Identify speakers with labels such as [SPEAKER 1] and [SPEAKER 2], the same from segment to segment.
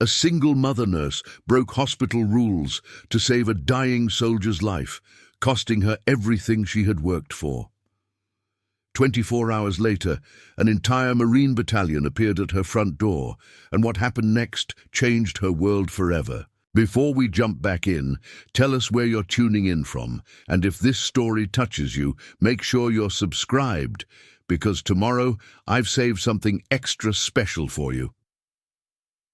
[SPEAKER 1] A single mother nurse broke hospital rules to save a dying soldier's life, costing her everything she had worked for. 24 hours later, an entire Marine battalion appeared at her front door, and what happened next changed her world forever. Before we jump back in, tell us where you're tuning in from, and if this story touches you, make sure you're subscribed, because tomorrow I've saved something extra special for you.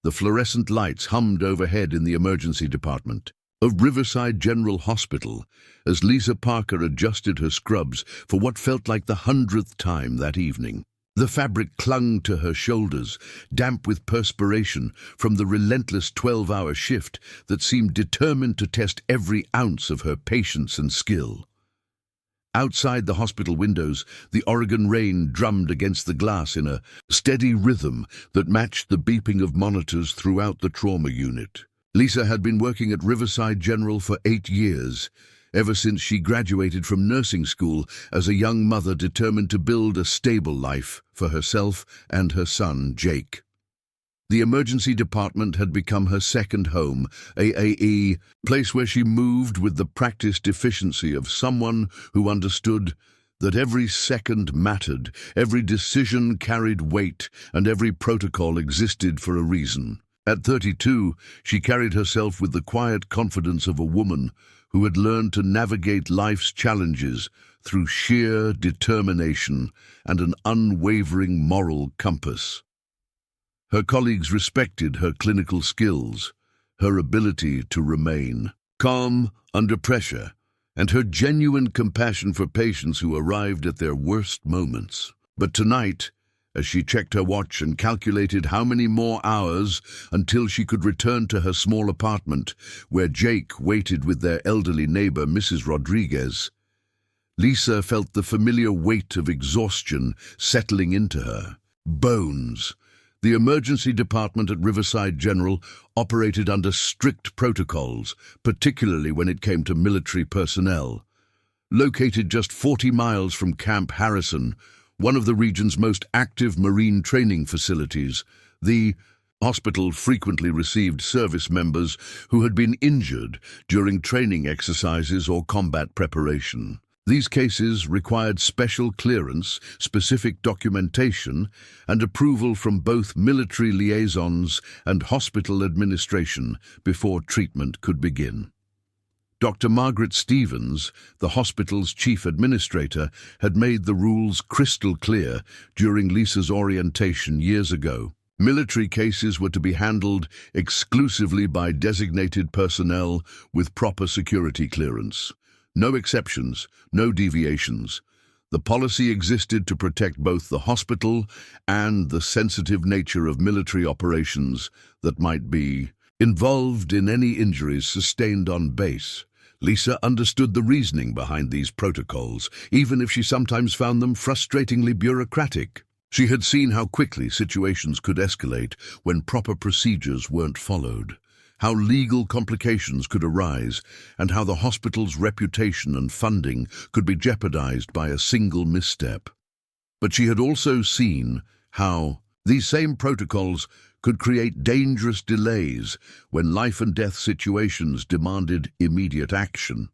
[SPEAKER 1] The fluorescent lights hummed overhead in the emergency department of Riverside General Hospital as Lisa Parker adjusted her scrubs for what felt like the 100th time that evening. The fabric clung to her shoulders, damp with perspiration from the relentless 12-hour shift that seemed determined to test every ounce of her patience and skill. Outside the hospital windows, the Oregon rain drummed against the glass in a steady rhythm that matched the beeping of monitors throughout the trauma unit. Lisa had been working at Riverside General for 8 years, ever since she graduated from nursing school as a young mother determined to build a stable life for herself and her son, Jake. The emergency department had become her second home, a place where she moved with the practiced efficiency of someone who understood that every second mattered, every decision carried weight, and every protocol existed for a reason. At 32, she carried herself with the quiet confidence of a woman who had learned to navigate life's challenges through sheer determination and an unwavering moral compass. Her colleagues respected her clinical skills, her ability to remain calm under pressure, and her genuine compassion for patients who arrived at their worst moments. But tonight, as she checked her watch and calculated how many more hours until she could return to her small apartment where Jake waited with their elderly neighbor, Mrs. Rodriguez, Lisa felt the familiar weight of exhaustion settling into her bones. The emergency department at Riverside General operated under strict protocols, particularly when it came to military personnel. Located just 40 miles from Camp Harrison, one of the region's most active Marine training facilities, the hospital frequently received service members who had been injured during training exercises or combat preparation. These cases required special clearance, specific documentation, and approval from both military liaisons and hospital administration before treatment could begin. Dr. Margaret Stevens, the hospital's chief administrator, had made the rules crystal clear during Lisa's orientation years ago. Military cases were to be handled exclusively by designated personnel with proper security clearance. No exceptions, no deviations. The policy existed to protect both the hospital and the sensitive nature of military operations that might be involved in any injuries sustained on base. Lisa understood the reasoning behind these protocols, even if she sometimes found them frustratingly bureaucratic. She had seen how quickly situations could escalate when proper procedures weren't followed, how legal complications could arise, and how the hospital's reputation and funding could be jeopardized by a single misstep. But she had also seen how these same protocols could create dangerous delays when life and death situations demanded immediate action.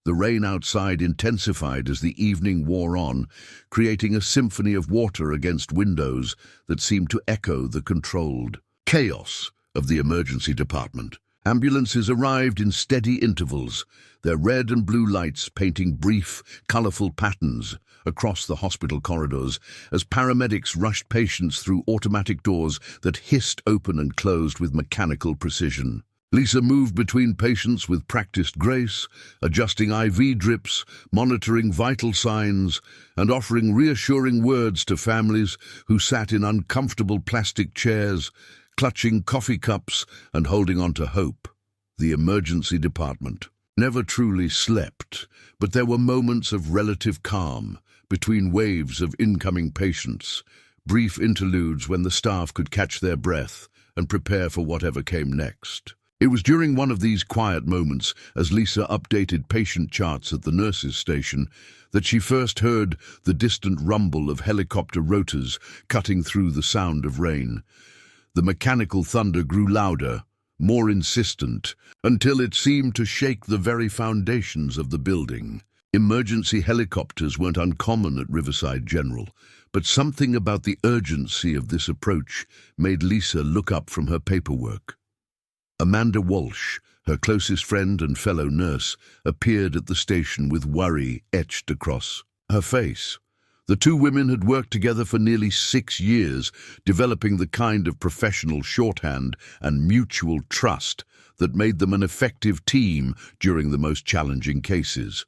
[SPEAKER 1] The rain outside intensified as the evening wore on, creating a symphony of water against windows that seemed to echo the controlled chaos of the emergency department. Ambulances arrived in steady intervals, their red and blue lights painting brief, colorful patterns across the hospital corridors as paramedics rushed patients through automatic doors that hissed open and closed with mechanical precision. Lisa moved between patients with practiced grace, adjusting IV drips, monitoring vital signs, and offering reassuring words to families who sat in uncomfortable plastic chairs, clutching coffee cups and holding on to hope. The emergency department never truly slept, but there were moments of relative calm between waves of incoming patients, brief interludes when the staff could catch their breath and prepare for whatever came next. It was during one of these quiet moments, as Lisa updated patient charts at the nurses' station, that she first heard the distant rumble of helicopter rotors cutting through the sound of rain. The mechanical thunder grew louder, more insistent, until it seemed to shake the very foundations of the building. Emergency helicopters weren't uncommon at Riverside General, but something about the urgency of this approach made Lisa look up from her paperwork. Amanda Walsh, her closest friend and fellow nurse, appeared at the station with worry etched across her face. The two women had worked together for nearly 6 years, developing the kind of professional shorthand and mutual trust that made them an effective team during the most challenging cases.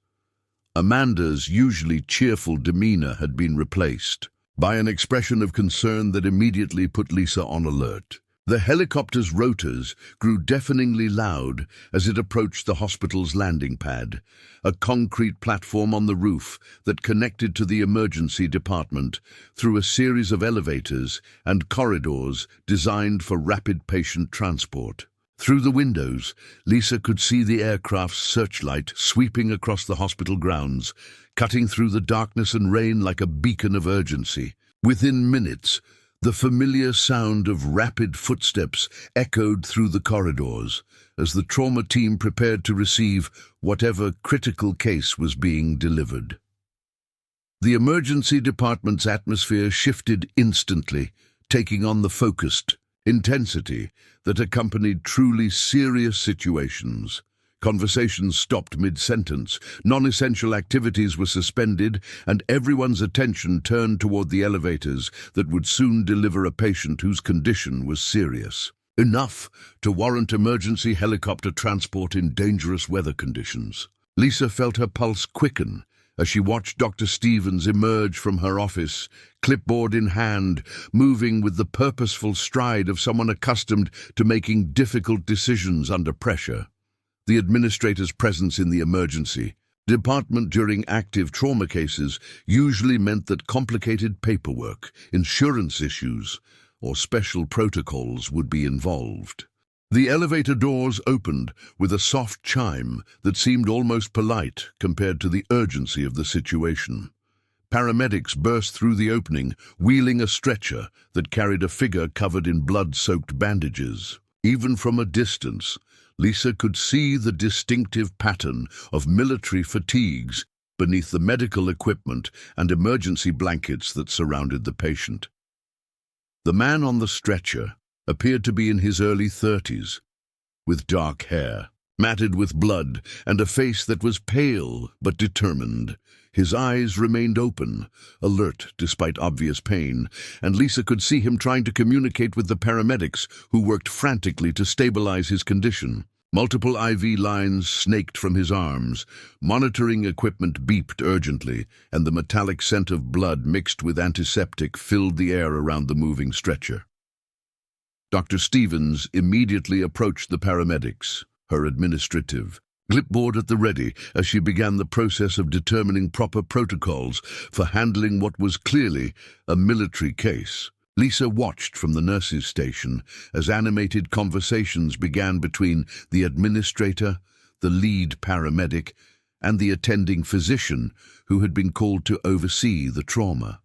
[SPEAKER 1] Amanda's usually cheerful demeanor had been replaced by an expression of concern that immediately put Lisa on alert. The helicopter's rotors grew deafeningly loud as it approached the hospital's landing pad, a concrete platform on the roof that connected to the emergency department through a series of elevators and corridors designed for rapid patient transport. Through the windows, Lisa could see the aircraft's searchlight sweeping across the hospital grounds, cutting through the darkness and rain like a beacon of urgency. Within minutes, the familiar sound of rapid footsteps echoed through the corridors as the trauma team prepared to receive whatever critical case was being delivered. The emergency department's atmosphere shifted instantly, taking on the focused intensity that accompanied truly serious situations. Conversations stopped mid-sentence, non-essential activities were suspended, and everyone's attention turned toward the elevators that would soon deliver a patient whose condition was serious. Enough to warrant emergency helicopter transport in dangerous weather conditions. Lisa felt her pulse quicken as she watched Dr. Stevens emerge from her office, clipboard in hand, moving with the purposeful stride of someone accustomed to making difficult decisions under pressure. The administrator's presence in the emergency department during active trauma cases usually meant that complicated paperwork, insurance issues, or special protocols would be involved. The elevator doors opened with a soft chime that seemed almost polite compared to the urgency of the situation. Paramedics burst through the opening, wheeling a stretcher that carried a figure covered in blood-soaked bandages. Even from a distance, Lisa could see the distinctive pattern of military fatigues beneath the medical equipment and emergency blankets that surrounded the patient. The man on the stretcher appeared to be in his early 30s, with dark hair, matted with blood, and a face that was pale but determined. His eyes remained open, alert despite obvious pain, and Lisa could see him trying to communicate with the paramedics who worked frantically to stabilize his condition. Multiple IV lines snaked from his arms, monitoring equipment beeped urgently, and the metallic scent of blood mixed with antiseptic filled the air around the moving stretcher. Dr. Stevens immediately approached the paramedics, her administrative clipboard at the ready, as she began the process of determining proper protocols for handling what was clearly a military case. Lisa watched from the nurses' station as animated conversations began between the administrator, the lead paramedic, and the attending physician who had been called to oversee the trauma.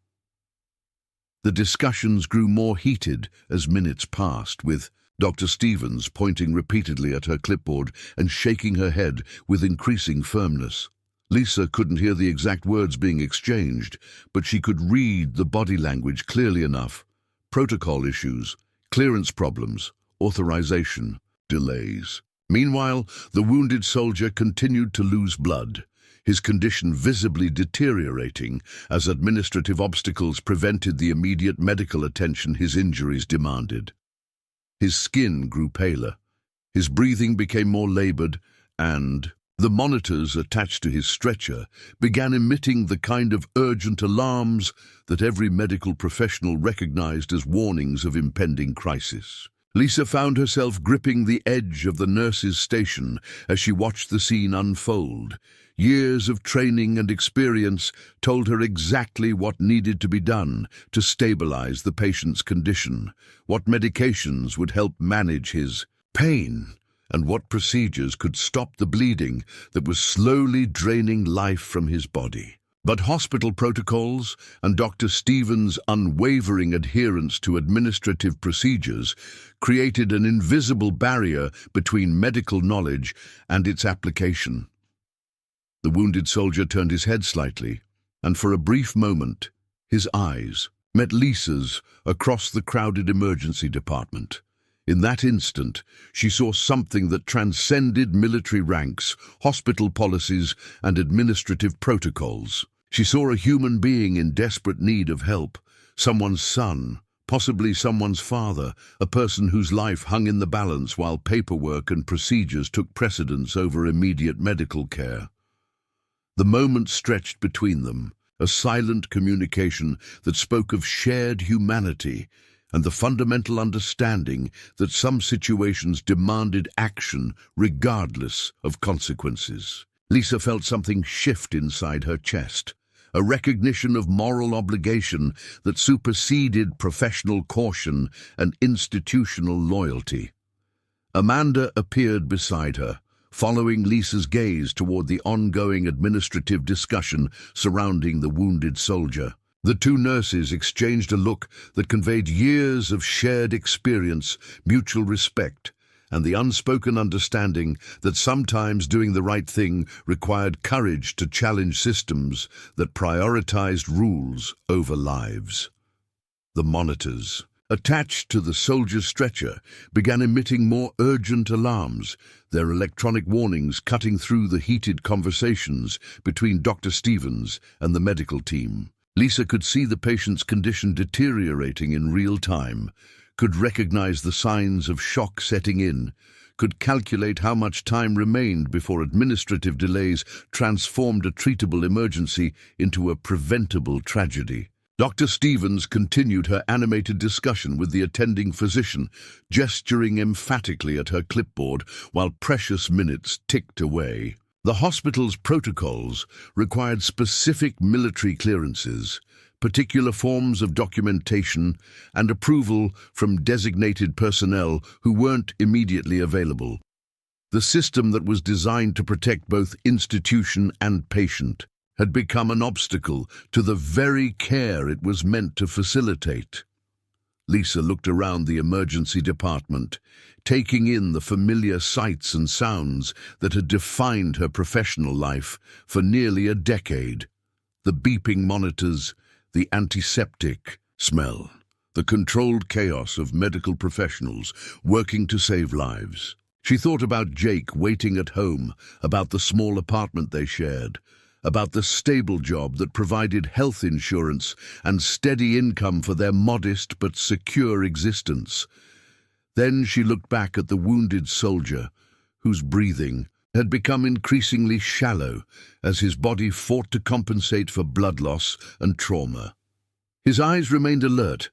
[SPEAKER 1] The discussions grew more heated as minutes passed, with Dr. Stevens pointing repeatedly at her clipboard and shaking her head with increasing firmness. Lisa couldn't hear the exact words being exchanged, but she could read the body language clearly enough. Protocol issues, clearance problems, authorization, delays. Meanwhile, the wounded soldier continued to lose blood, his condition visibly deteriorating as administrative obstacles prevented the immediate medical attention his injuries demanded. His skin grew paler, his breathing became more labored, and the monitors attached to his stretcher began emitting the kind of urgent alarms that every medical professional recognized as warnings of impending crisis. Lisa found herself gripping the edge of the nurse's station as she watched the scene unfold. Years of training and experience told her exactly what needed to be done to stabilize the patient's condition, what medications would help manage his pain, and what procedures could stop the bleeding that was slowly draining life from his body. But hospital protocols and Dr. Stevens' unwavering adherence to administrative procedures created an invisible barrier between medical knowledge and its application. The wounded soldier turned his head slightly, and for a brief moment, his eyes met Lisa's across the crowded emergency department. In that instant, she saw something that transcended military ranks, hospital policies, and administrative protocols. She saw a human being in desperate need of help, someone's son, possibly someone's father, a person whose life hung in the balance while paperwork and procedures took precedence over immediate medical care. The moment stretched between them, a silent communication that spoke of shared humanity and the fundamental understanding that some situations demanded action regardless of consequences. Lisa felt something shift inside her chest, a recognition of moral obligation that superseded professional caution and institutional loyalty. Amanda appeared beside her, following Lisa's gaze toward the ongoing administrative discussion surrounding the wounded soldier. The two nurses exchanged a look that conveyed years of shared experience, mutual respect, and the unspoken understanding that sometimes doing the right thing required courage to challenge systems that prioritized rules over lives. The monitors, attached to the soldier's stretcher, began emitting more urgent alarms, their electronic warnings cutting through the heated conversations between Dr. Stevens and the medical team. Lisa could see the patient's condition deteriorating in real time, could recognize the signs of shock setting in, could calculate how much time remained before administrative delays transformed a treatable emergency into a preventable tragedy. Dr. Stevens continued her animated discussion with the attending physician, gesturing emphatically at her clipboard while precious minutes ticked away. The hospital's protocols required specific military clearances, particular forms of documentation, and approval from designated personnel who weren't immediately available. The system that was designed to protect both institution and patient had become an obstacle to the very care it was meant to facilitate. Lisa looked around the emergency department, taking in the familiar sights and sounds that had defined her professional life for nearly a decade. The beeping monitors, the antiseptic smell, the controlled chaos of medical professionals working to save lives. She thought about Jake waiting at home, about the small apartment they shared, about the stable job that provided health insurance and steady income for their modest but secure existence. Then she looked back at the wounded soldier, whose breathing had become increasingly shallow as his body fought to compensate for blood loss and trauma. His eyes remained alert,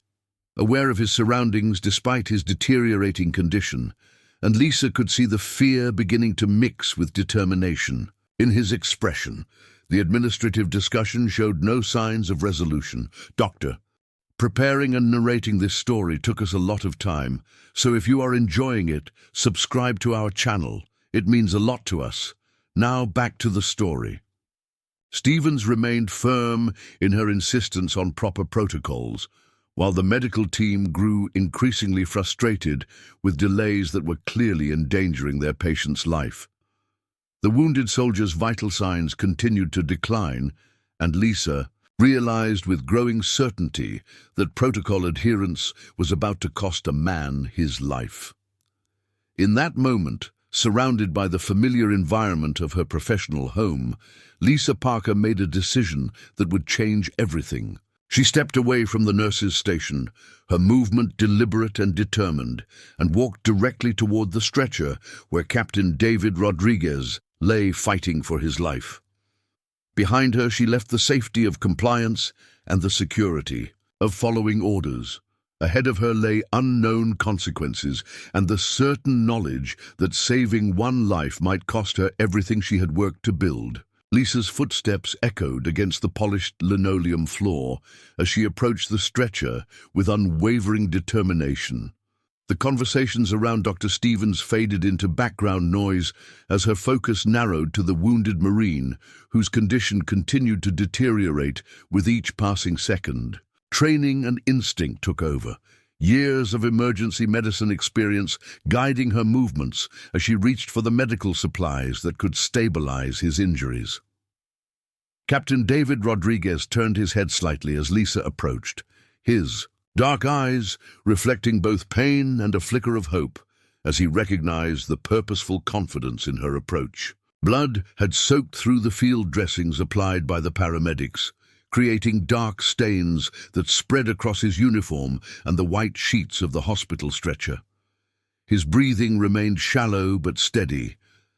[SPEAKER 1] aware of his surroundings despite his deteriorating condition, and Lisa could see the fear beginning to mix with determination in his expression. The administrative discussion showed no signs of resolution. "Doctor, preparing and narrating this story took us a lot of time, so if you are enjoying it, subscribe to our channel. It means a lot to us. Now back to the story." Stevens remained firm in her insistence on proper protocols, while the medical team grew increasingly frustrated with delays that were clearly endangering their patient's life. The wounded soldier's vital signs continued to decline, and Lisa realized with growing certainty that protocol adherence was about to cost a man his life. In that moment, surrounded by the familiar environment of her professional home, Lisa Parker made a decision that would change everything. She stepped away from the nurse's station, her movement deliberate and determined, and walked directly toward the stretcher where Captain David Rodriguez lay fighting for his life. Behind her, she left the safety of compliance and the security of following orders. Ahead of her lay unknown consequences and the certain knowledge that saving one life might cost her everything she had worked to build. Lisa's footsteps echoed against the polished linoleum floor as she approached the stretcher with unwavering determination. The conversations around Dr. Stevens faded into background noise as her focus narrowed to the wounded Marine, whose condition continued to deteriorate with each passing second. Training and instinct took over, years of emergency medicine experience guiding her movements as she reached for the medical supplies that could stabilize his injuries. Captain David Rodriguez turned his head slightly as Lisa approached, his dark eyes reflecting both pain and a flicker of hope as he recognized the purposeful confidence in her approach. Blood had soaked through the field dressings applied by the paramedics, creating dark stains that spread across his uniform and the white sheets of the hospital stretcher. His breathing remained shallow but steady,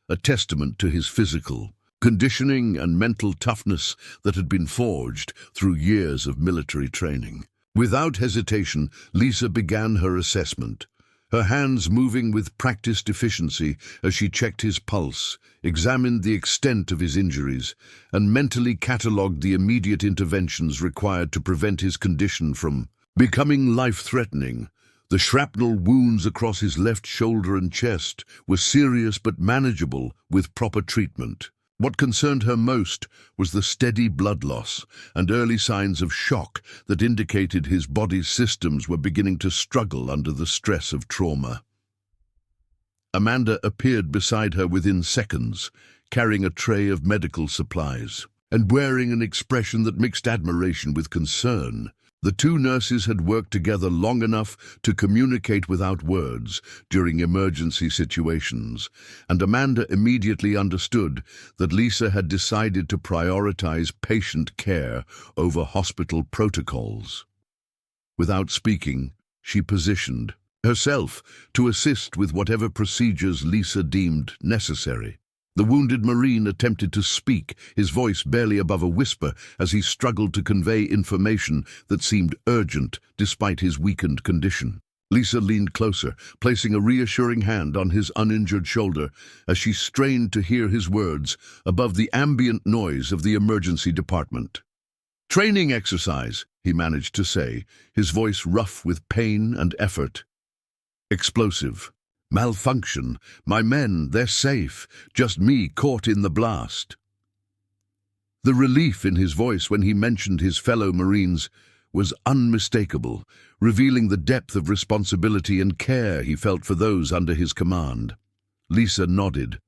[SPEAKER 1] a testament to his physical conditioning and mental toughness that had been forged through years of military training. Without hesitation, Lisa began her assessment, her hands moving with practiced efficiency as she checked his pulse, examined the extent of his injuries, and mentally catalogued the immediate interventions required to prevent his condition from becoming life-threatening. The shrapnel wounds across his left shoulder and chest were serious but manageable with proper treatment. What concerned her most was the steady blood loss and early signs of shock that indicated his body's systems were beginning to struggle under the stress of trauma. Amanda appeared beside her within seconds, carrying a tray of medical supplies, and wearing an expression that mixed admiration with concern. The two nurses had worked together long enough to communicate without words during emergency situations, and Amanda immediately understood that Lisa had decided to prioritize patient care over hospital protocols. Without speaking, she positioned herself to assist with whatever procedures Lisa deemed necessary. The wounded Marine attempted to speak, his voice barely above a whisper, as he struggled to convey information that seemed urgent despite his weakened condition. Lisa leaned closer, placing a reassuring hand on his uninjured shoulder as she strained to hear his words above the ambient noise of the emergency department. "Training exercise," he managed to say, his voice rough with pain and effort. "Explosive. Malfunction. My men, they're safe. Just me caught in the blast." The relief in his voice when he mentioned his fellow Marines was unmistakable, revealing the depth of responsibility and care he felt for those under his command. Lisa nodded,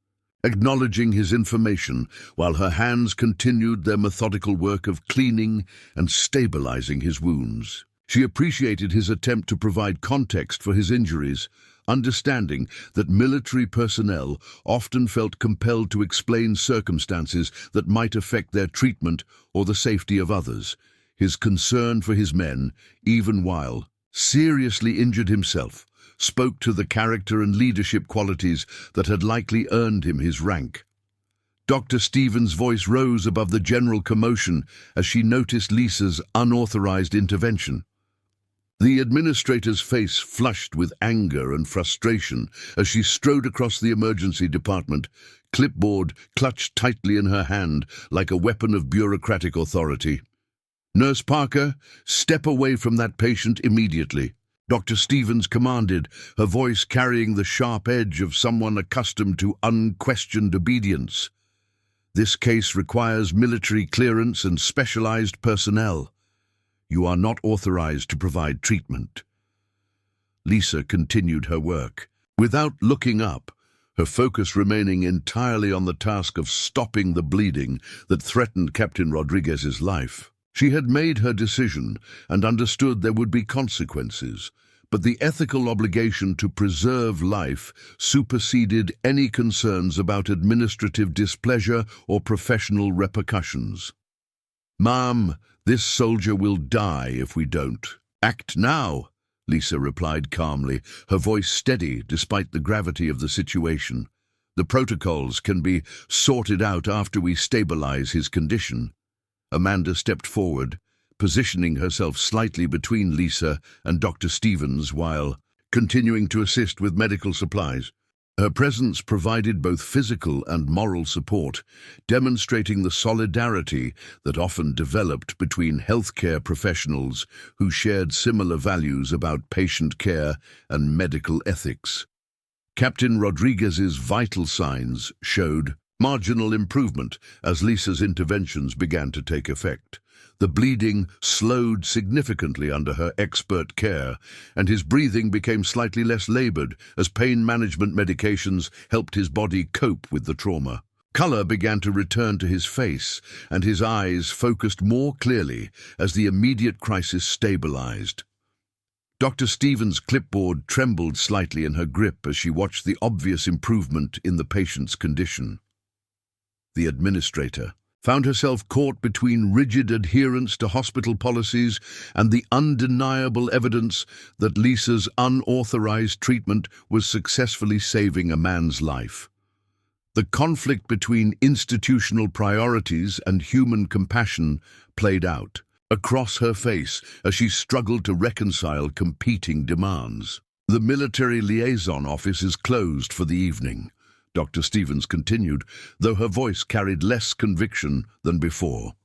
[SPEAKER 1] acknowledging his information while her hands continued their methodical work of cleaning and stabilizing his wounds. She appreciated his attempt to provide context for his injuries, understanding that military personnel often felt compelled to explain circumstances that might affect their treatment or the safety of others. His concern for his men, even while seriously injured himself, spoke to the character and leadership qualities that had likely earned him his rank. Dr. Stevens' voice rose above the general commotion as she noticed Lisa's unauthorized intervention. The administrator's face flushed with anger and frustration as she strode across the emergency department, clipboard clutched tightly in her hand like a weapon of bureaucratic authority. "Nurse Parker, step away from that patient immediately," Dr. Stevens commanded, her voice carrying the sharp edge of someone accustomed to unquestioned obedience. "This case requires military clearance and specialized personnel. You are not authorized to provide treatment." Lisa continued her work, without looking up, her focus remaining entirely on the task of stopping the bleeding that threatened Captain Rodriguez's life. She had made her decision and understood there would be consequences, but the ethical obligation to preserve life superseded any concerns about administrative displeasure or professional repercussions. "Ma'am, this soldier will die if we don't." "Act now," Lisa replied calmly, her voice steady despite the gravity of the situation. "The protocols can be sorted out after we stabilize his condition." Amanda stepped forward, positioning herself slightly between Lisa and Dr. Stevens while continuing to assist with medical supplies. Her presence provided both physical and moral support, demonstrating the solidarity that often developed between healthcare professionals who shared similar values about patient care and medical ethics. Captain Rodriguez's vital signs showed marginal improvement as Lisa's interventions began to take effect. The bleeding slowed significantly under her expert care, and his breathing became slightly less labored as pain management medications helped his body cope with the trauma. Color began to return to his face, and his eyes focused more clearly as the immediate crisis stabilized. Dr. Stevens' clipboard trembled slightly in her grip as she watched the obvious improvement in the patient's condition. The administrator found herself caught between rigid adherence to hospital policies and the undeniable evidence that Lisa's unauthorized treatment was successfully saving a man's life. The conflict between institutional priorities and human compassion played out across her face as she struggled to reconcile competing demands. "The military liaison office is closed for the evening," Dr. Stevens continued, though her voice carried less conviction than before.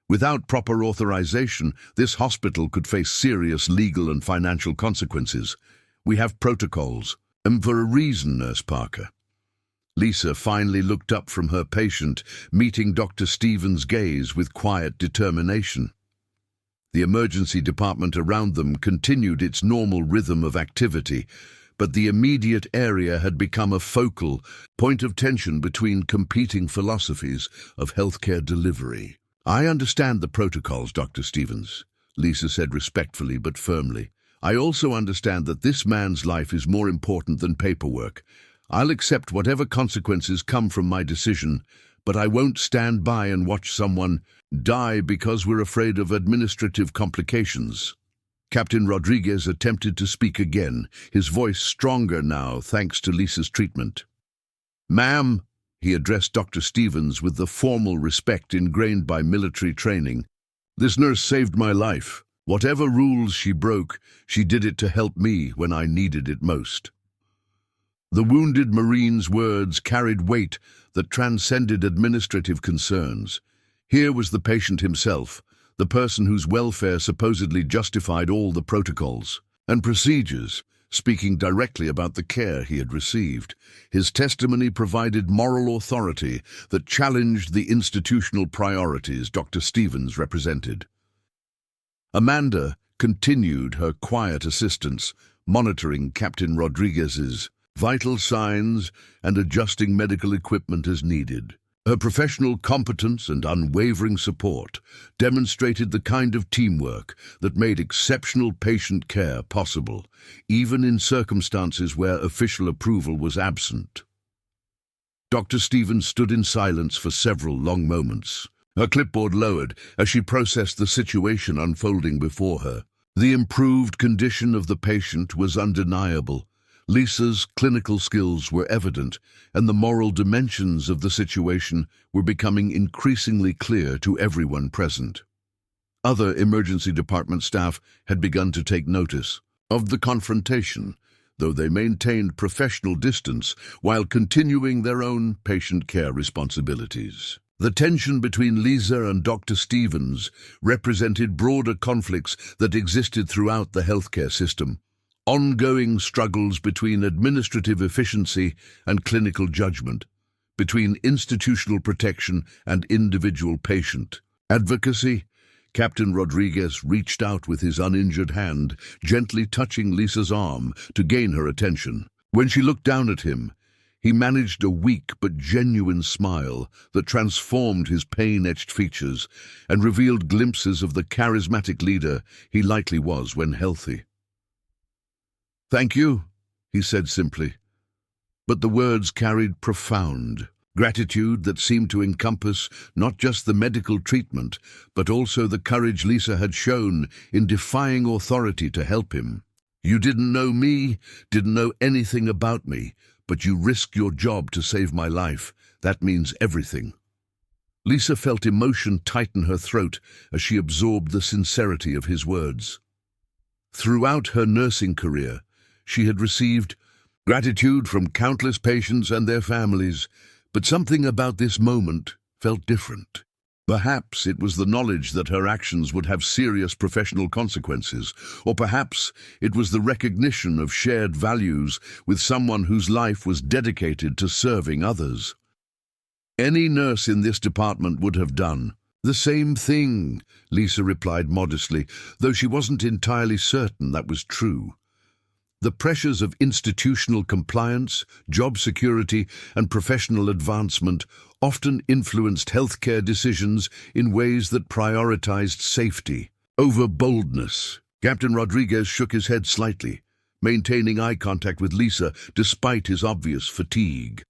[SPEAKER 1] "Without proper authorization, this hospital could face serious legal and financial consequences. We have protocols, and for a reason, Nurse Parker." Lisa finally looked up from her patient, meeting Dr. Stevens' gaze with quiet determination. The emergency department around them continued its normal rhythm of activity, but the immediate area had become a focal point of tension between competing philosophies of healthcare delivery. "I understand the protocols, Dr. Stevens," Lisa said respectfully but firmly. "I also understand that this man's life is more important than paperwork. I'll accept whatever consequences come from my decision, but I won't stand by and watch someone die because we're afraid of administrative complications." Captain Rodriguez attempted to speak again, his voice stronger now thanks to Lisa's treatment. "Ma'am," he addressed Dr. Stevens with the formal respect ingrained by military training, "this nurse saved my life. Whatever rules she broke, she did it to help me when I needed it most." The wounded Marine's words carried weight that transcended administrative concerns. Here was the patient himself, the person whose welfare supposedly justified all the protocols and procedures, speaking directly about the care he had received. His testimony provided moral authority that challenged the institutional priorities Dr. Stevens represented. Amanda continued her quiet assistance, monitoring Captain Rodriguez's vital signs and adjusting medical equipment as needed. Her professional competence and unwavering support demonstrated the kind of teamwork that made exceptional patient care possible, even in circumstances where official approval was absent. Dr. Stevens stood in silence for several long moments, her clipboard lowered as she processed the situation unfolding before her. The improved condition of the patient was undeniable. Lisa's clinical skills were evident, and the moral dimensions of the situation were becoming increasingly clear to everyone present. Other emergency department staff had begun to take notice of the confrontation, though they maintained professional distance while continuing their own patient care responsibilities. The tension between Lisa and Dr. Stevens represented broader conflicts that existed throughout the healthcare system. Ongoing struggles between administrative efficiency and clinical judgment, between institutional protection and individual patient advocacy. Captain Rodriguez reached out with his uninjured hand, gently touching Lisa's arm to gain her attention. When she looked down at him, he managed a weak but genuine smile that transformed his pain-etched features and revealed glimpses of the charismatic leader he likely was when healthy. "Thank you," he said simply, but the words carried profound gratitude that seemed to encompass not just the medical treatment, but also the courage Lisa had shown in defying authority to help him. "You didn't know me, didn't know anything about me, but you risked your job to save my life. That means everything." Lisa felt emotion tighten her throat as she absorbed the sincerity of his words. Throughout her nursing career, she had received Gratitude from countless patients and their families, but something about this moment felt different. Perhaps it was the knowledge that her actions would have serious professional consequences, or perhaps it was the recognition of shared values with someone whose life was dedicated to serving others. Any nurse in this department would have done the same thing, Lisa replied modestly, though she wasn't entirely certain that was true. The pressures of institutional compliance, job security, and professional advancement often influenced healthcare decisions in ways that prioritized safety over boldness. Captain Rodriguez shook his head slightly, maintaining eye contact with Lisa despite his obvious fatigue.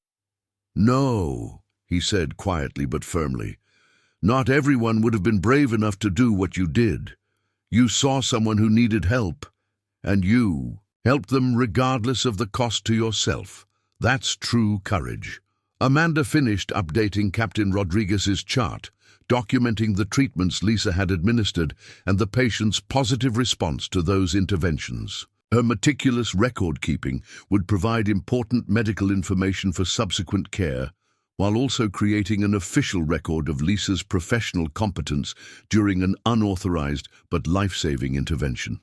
[SPEAKER 1] "No," he said quietly but firmly. "Not everyone would have been brave enough to do what you did. You saw someone who needed help, and you helped them regardless of the cost to yourself. That's true courage." Amanda finished updating Captain Rodriguez's chart, documenting the treatments Lisa had administered and the patient's positive response to those interventions. Her meticulous record-keeping would provide important medical information for subsequent care, while also creating an official record of Lisa's professional competence during an unauthorized but life-saving intervention.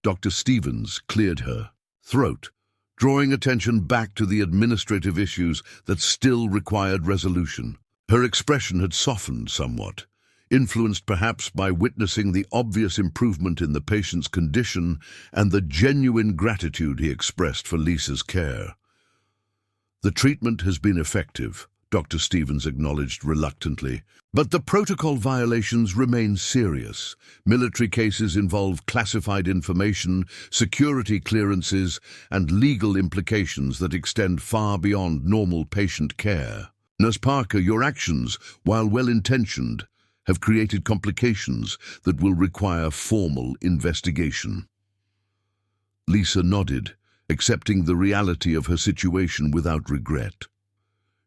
[SPEAKER 1] Dr. Stevens cleared her throat, drawing attention back to the administrative issues that still required resolution. Her expression had softened somewhat, influenced perhaps by witnessing the obvious improvement in the patient's condition and the genuine gratitude he expressed for Lisa's care. "The treatment has been effective," Dr. Stevens acknowledged reluctantly, "but the protocol violations remain serious. Military cases involve classified information, security clearances, and legal implications that extend far beyond normal patient care. Nurse Parker, your actions, while well-intentioned, have created complications that will require formal investigation." Lisa nodded, accepting the reality of her situation without regret.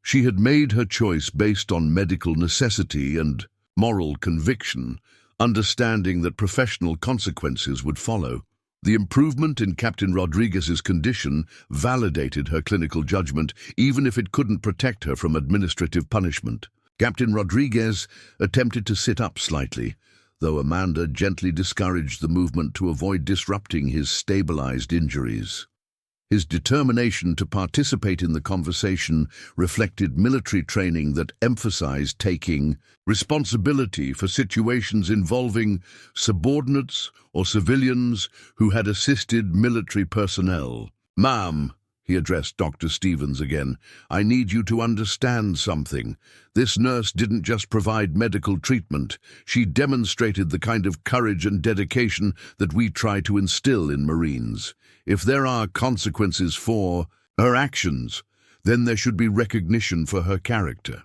[SPEAKER 1] She had made her choice based on medical necessity and moral conviction, understanding that professional consequences would follow. The improvement in Captain Rodriguez's condition validated her clinical judgment, even if it couldn't protect her from administrative punishment. Captain Rodriguez attempted to sit up slightly, though Amanda gently discouraged the movement to avoid disrupting his stabilized injuries. His determination to participate in the conversation reflected military training that emphasized taking responsibility for situations involving subordinates or civilians who had assisted military personnel. "Ma'am," he addressed Dr. Stevens again, "I need you to understand something. This nurse didn't just provide medical treatment. She demonstrated the kind of courage and dedication that we try to instill in Marines. If there are consequences for her actions, then there should be recognition for her character."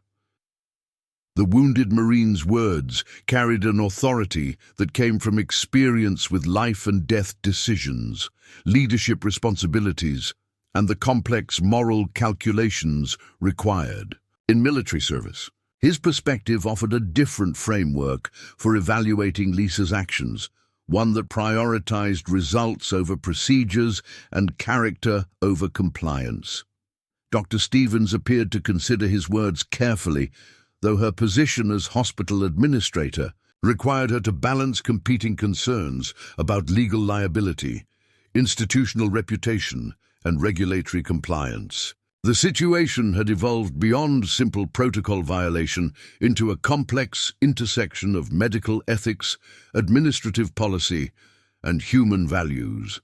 [SPEAKER 1] The wounded Marine's words carried an authority that came from experience with life and death decisions, leadership responsibilities, and the complex moral calculations required. In military service, his perspective offered a different framework for evaluating Lisa's actions, one that prioritized results over procedures and character over compliance. Dr. Stevens appeared to consider his words carefully, though her position as hospital administrator required her to balance competing concerns about legal liability, institutional reputation, and regulatory compliance. The situation had evolved beyond simple protocol violation into a complex intersection of medical ethics, administrative policy, and human values.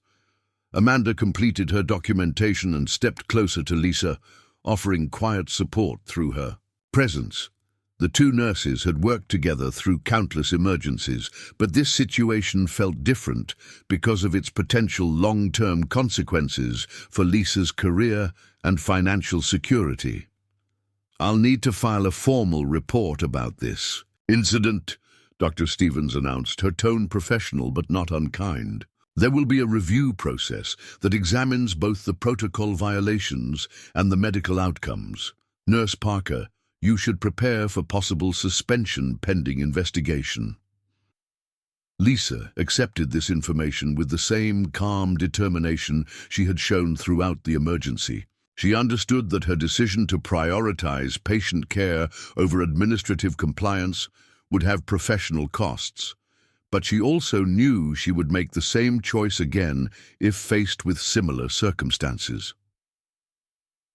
[SPEAKER 1] Amanda completed her documentation and stepped closer to Lisa, offering quiet support through her presence. The two nurses had worked together through countless emergencies, but this situation felt different because of its potential long-term consequences for Lisa's career and financial security. "I'll need to file a formal report about this incident," Dr. Stevens announced, her tone professional but not unkind. "There will be a review process that examines both the protocol violations and the medical outcomes. Nurse Parker, you should prepare for possible suspension pending investigation." Lisa accepted this information with the same calm determination she had shown throughout the emergency. She understood that her decision to prioritize patient care over administrative compliance would have professional costs, but she also knew she would make the same choice again if faced with similar circumstances.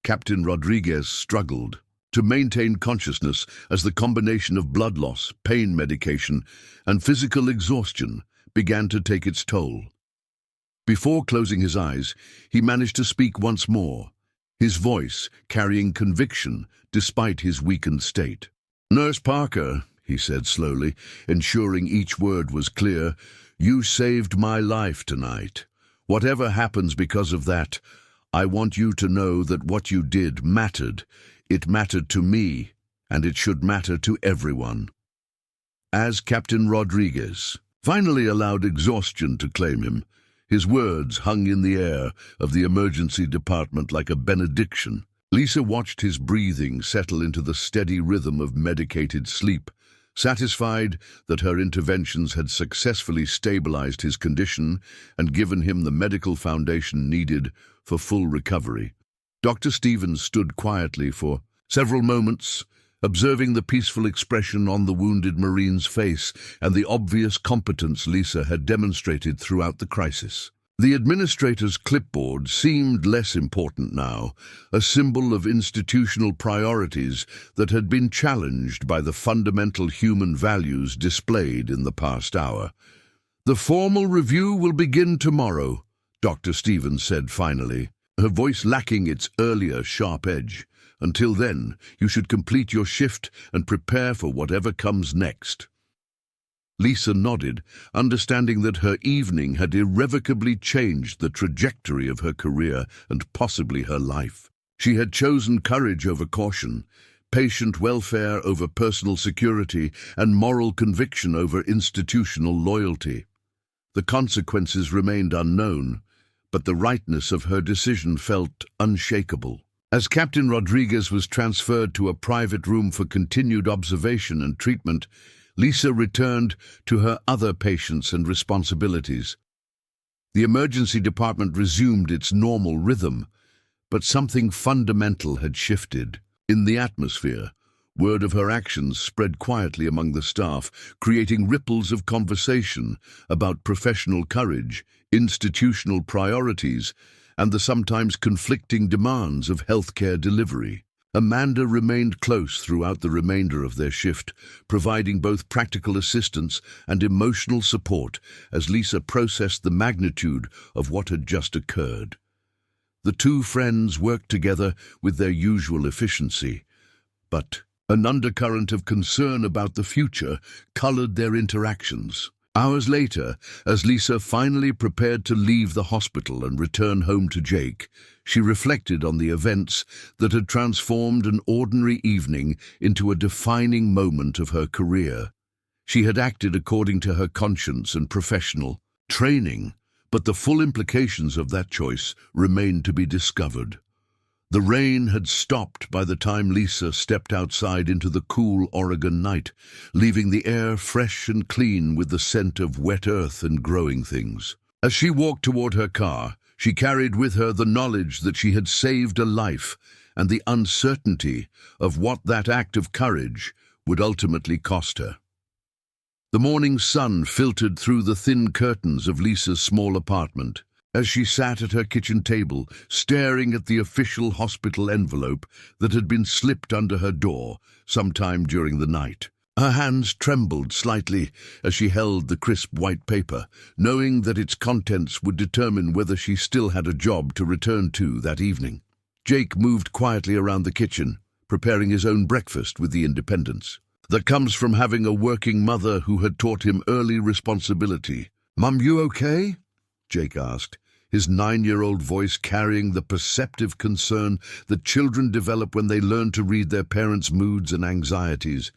[SPEAKER 1] Captain Rodriguez struggled to maintain consciousness as the combination of blood loss, pain medication, and physical exhaustion began to take its toll. Before closing his eyes, he managed to speak once more, his voice carrying conviction despite his weakened state. "Nurse Parker," he said slowly, ensuring each word was clear, "you saved my life tonight. Whatever happens because of that, I want you to know that what you did mattered. It mattered to me, and it should matter to everyone." As Captain Rodriguez finally allowed exhaustion to claim him, his words hung in the air of the emergency department like a benediction. Lisa watched his breathing settle into the steady rhythm of medicated sleep, satisfied that her interventions had successfully stabilized his condition and given him the medical foundation needed for full recovery. Dr. Stevens stood quietly for several moments, observing the peaceful expression on the wounded Marine's face and the obvious competence Lisa had demonstrated throughout the crisis. The administrator's clipboard seemed less important now, a symbol of institutional priorities that had been challenged by the fundamental human values displayed in the past hour. "The formal review will begin tomorrow," Dr. Stevens said finally, her voice lacking its earlier sharp edge. "Until then, you should complete your shift and prepare for whatever comes next." Lisa nodded, understanding that her evening had irrevocably changed the trajectory of her career and possibly her life. She had chosen courage over caution, patient welfare over personal security, and moral conviction over institutional loyalty. The consequences remained unknown, but the rightness of her decision felt unshakable. As Captain Rodriguez was transferred to a private room for continued observation and treatment, Lisa returned to her other patients and responsibilities. The emergency department resumed its normal rhythm, but something fundamental had shifted. In the atmosphere, word of her actions spread quietly among the staff, creating ripples of conversation about professional courage, institutional priorities, and the sometimes conflicting demands of healthcare delivery. Amanda remained close throughout the remainder of their shift, providing both practical assistance and emotional support as Lisa processed the magnitude of what had just occurred. The two friends worked together with their usual efficiency, but an undercurrent of concern about the future colored their interactions. Hours later, as Lisa finally prepared to leave the hospital and return home to Jake, she reflected on the events that had transformed an ordinary evening into a defining moment of her career. She had acted according to her conscience and professional training, but the full implications of that choice remained to be discovered. The rain had stopped by the time Lisa stepped outside into the cool Oregon night, leaving the air fresh and clean with the scent of wet earth and growing things. As she walked toward her car, she carried with her the knowledge that she had saved a life and the uncertainty of what that act of courage would ultimately cost her. The morning sun filtered through the thin curtains of Lisa's small apartment. As she sat at her kitchen table, staring at the official hospital envelope that had been slipped under her door sometime during the night. Her hands trembled slightly as she held the crisp white paper, knowing that its contents would determine whether she still had a job to return to that evening. Jake moved quietly around the kitchen, preparing his own breakfast with the independence that comes from having a working mother who had taught him early responsibility. "Mum, you okay?" Jake asked, his 9-year-old voice carrying the perceptive concern that children develop when they learn to read their parents' moods and anxieties.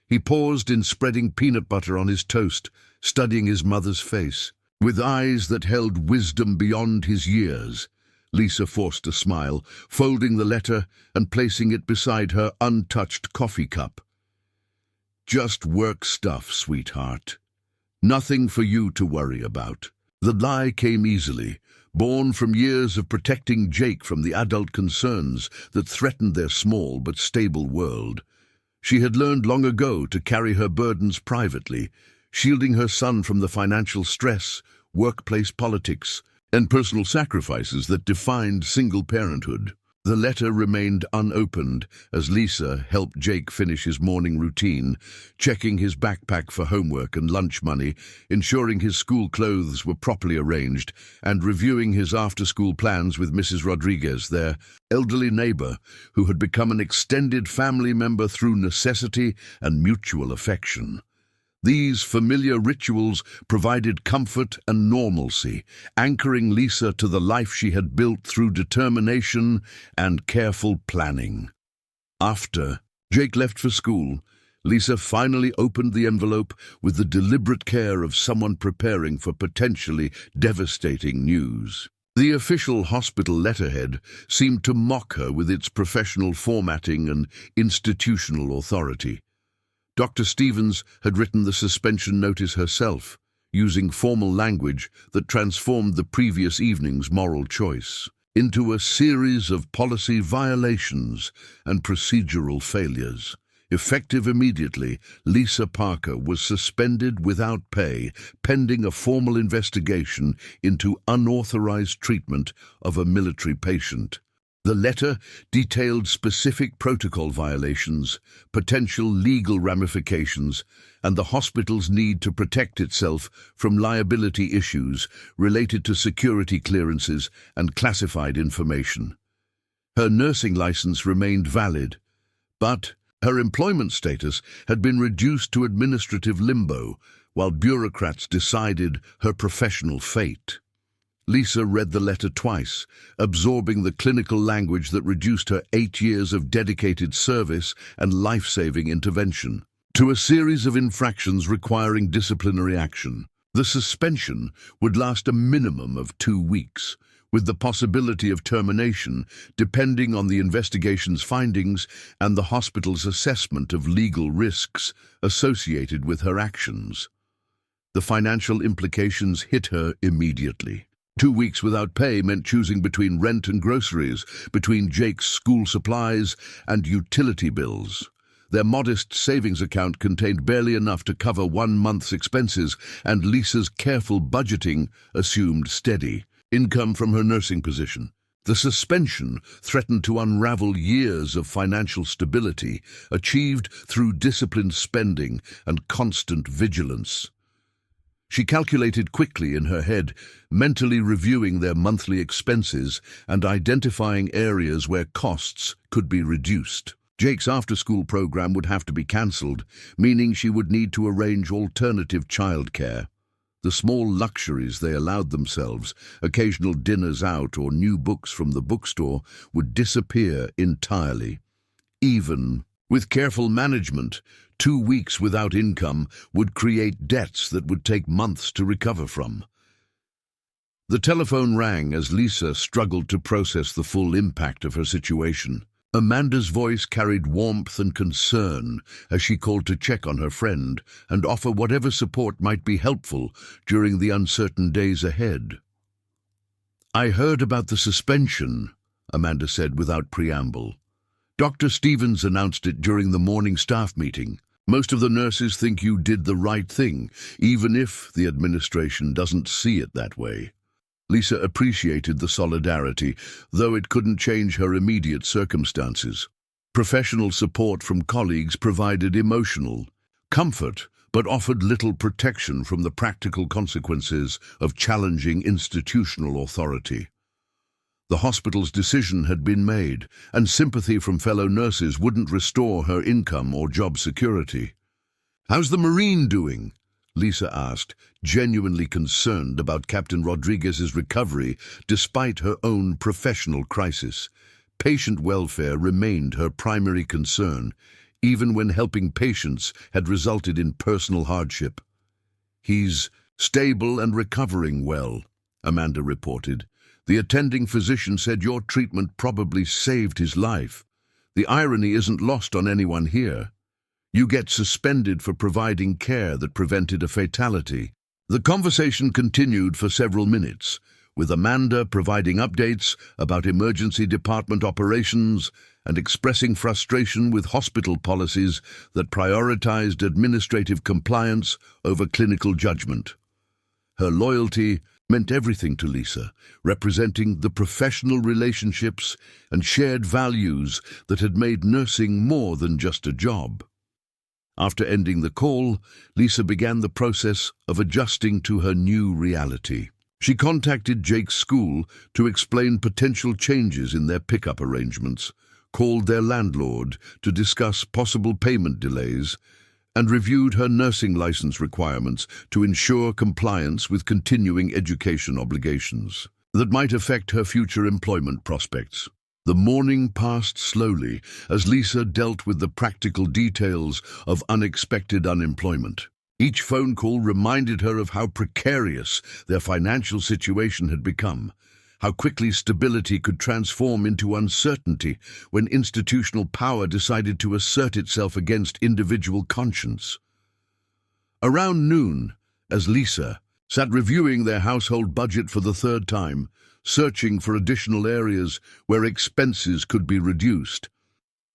[SPEAKER 1] He paused in spreading peanut butter on his toast, studying his mother's face. With eyes that held wisdom beyond his years, Lisa forced a smile, folding the letter and placing it beside her untouched coffee cup. "Just work stuff, sweetheart. Nothing for you to worry about. The lie came easily, born from years of protecting Jake from the adult concerns that threatened their small but stable world. She had learned long ago to carry her burdens privately, shielding her son from the financial stress, workplace politics, and personal sacrifices that defined single parenthood. The letter remained unopened as Lisa helped Jake finish his morning routine, checking his backpack for homework and lunch money, ensuring his school clothes were properly arranged, and reviewing his after-school plans with Mrs. Rodriguez, their elderly neighbor, who had become an extended family member through necessity and mutual affection. These familiar rituals provided comfort and normalcy, anchoring Lisa to the life she had built through determination and careful planning. After Jake left for school, Lisa finally opened the envelope with the deliberate care of someone preparing for potentially devastating news. The official hospital letterhead seemed to mock her with its professional formatting and institutional authority. Dr. Stevens had written the suspension notice herself, using formal language that transformed the previous evening's moral choice into a series of policy violations and procedural failures. Effective immediately, Lisa Parker was suspended without pay, pending a formal investigation into unauthorized treatment of a military patient. The letter detailed specific protocol violations, potential legal ramifications, and the hospital's need to protect itself from liability issues related to security clearances and classified information. Her nursing license remained valid, but her employment status had been reduced to administrative limbo while bureaucrats decided her professional fate. Lisa read the letter twice, absorbing the clinical language that reduced her 8 years of dedicated service and life-saving intervention to a series of infractions requiring disciplinary action. The suspension would last a minimum of 2 weeks, with the possibility of termination depending on the investigation's findings and the hospital's assessment of legal risks associated with her actions. The financial implications hit her immediately. 2 weeks without pay meant choosing between rent and groceries, between Jake's school supplies and utility bills. Their modest savings account contained barely enough to cover 1 month's expenses, and Lisa's careful budgeting assumed steady income from her nursing position. The suspension threatened to unravel years of financial stability, achieved through disciplined spending and constant vigilance. She calculated quickly in her head, mentally reviewing their monthly expenses and identifying areas where costs could be reduced. Jake's after-school program would have to be cancelled, meaning she would need to arrange alternative childcare. The small luxuries they allowed themselves, occasional dinners out or new books from the bookstore, would disappear entirely. Even with careful management, 2 weeks without income would create debts that would take months to recover from. The telephone rang as Lisa struggled to process the full impact of her situation. Amanda's voice carried warmth and concern as she called to check on her friend and offer whatever support might be helpful during the uncertain days ahead. "I heard about the suspension," Amanda said without preamble. "Dr. Stevens announced it during the morning staff meeting. Most of the nurses think you did the right thing, even if the administration doesn't see it that way." Lisa appreciated the solidarity, though it couldn't change her immediate circumstances. Professional support from colleagues provided emotional comfort, but offered little protection from the practical consequences of challenging institutional authority. The hospital's decision had been made, and sympathy from fellow nurses wouldn't restore her income or job security. "How's the Marine doing?" Lisa asked, genuinely concerned about Captain Rodriguez's recovery despite her own professional crisis. Patient welfare remained her primary concern, even when helping patients had resulted in personal hardship. "He's stable and recovering well," Amanda reported. "The attending physician said your treatment probably saved his life. The irony isn't lost on anyone here. You get suspended for providing care that prevented a fatality. The conversation continued for several minutes, with Amanda providing updates about emergency department operations and expressing frustration with hospital policies that prioritized administrative compliance over clinical judgment. Her loyalty meant everything to Lisa, representing the professional relationships and shared values that had made nursing more than just a job. After ending the call, Lisa began the process of adjusting to her new reality. She contacted Jake's school to explain potential changes in their pickup arrangements, called their landlord to discuss possible payment delays, and reviewed her nursing license requirements to ensure compliance with continuing education obligations that might affect her future employment prospects. The morning passed slowly as Lisa dealt with the practical details of unexpected unemployment. Each phone call reminded her of how precarious their financial situation had become, how quickly stability could transform into uncertainty when institutional power decided to assert itself against individual conscience. Around noon, as Lisa sat reviewing their household budget for the third time, searching for additional areas where expenses could be reduced,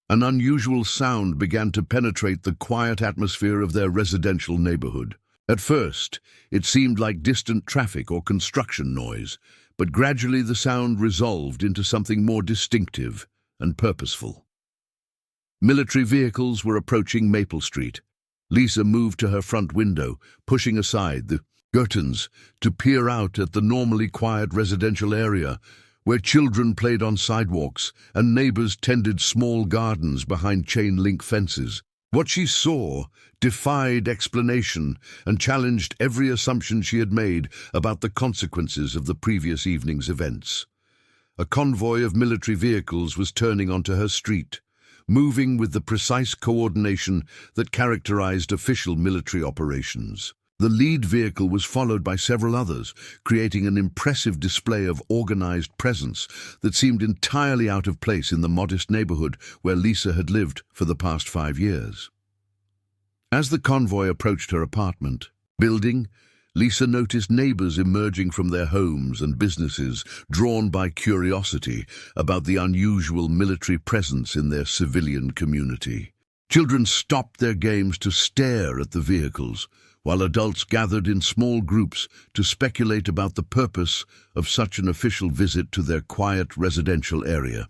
[SPEAKER 1] an unusual sound began to penetrate the quiet atmosphere of their residential neighborhood. At first, it seemed like distant traffic or construction noise, but gradually the sound resolved into something more distinctive and purposeful. Military vehicles were approaching Maple Street. Lisa moved to her front window, pushing aside the curtains to peer out at the normally quiet residential area, where children played on sidewalks and neighbors tended small gardens behind chain-link fences. What she saw defied explanation and challenged every assumption she had made about the consequences of the previous evening's events. A convoy of military vehicles was turning onto her street, moving with the precise coordination that characterized official military operations. The lead vehicle was followed by several others, creating an impressive display of organized presence that seemed entirely out of place in the modest neighborhood where Lisa had lived for the past 5 years. As the convoy approached her apartment building, Lisa noticed neighbors emerging from their homes and businesses, drawn by curiosity about the unusual military presence in their civilian community. Children stopped their games to stare at the vehicles, while adults gathered in small groups to speculate about the purpose of such an official visit to their quiet residential area.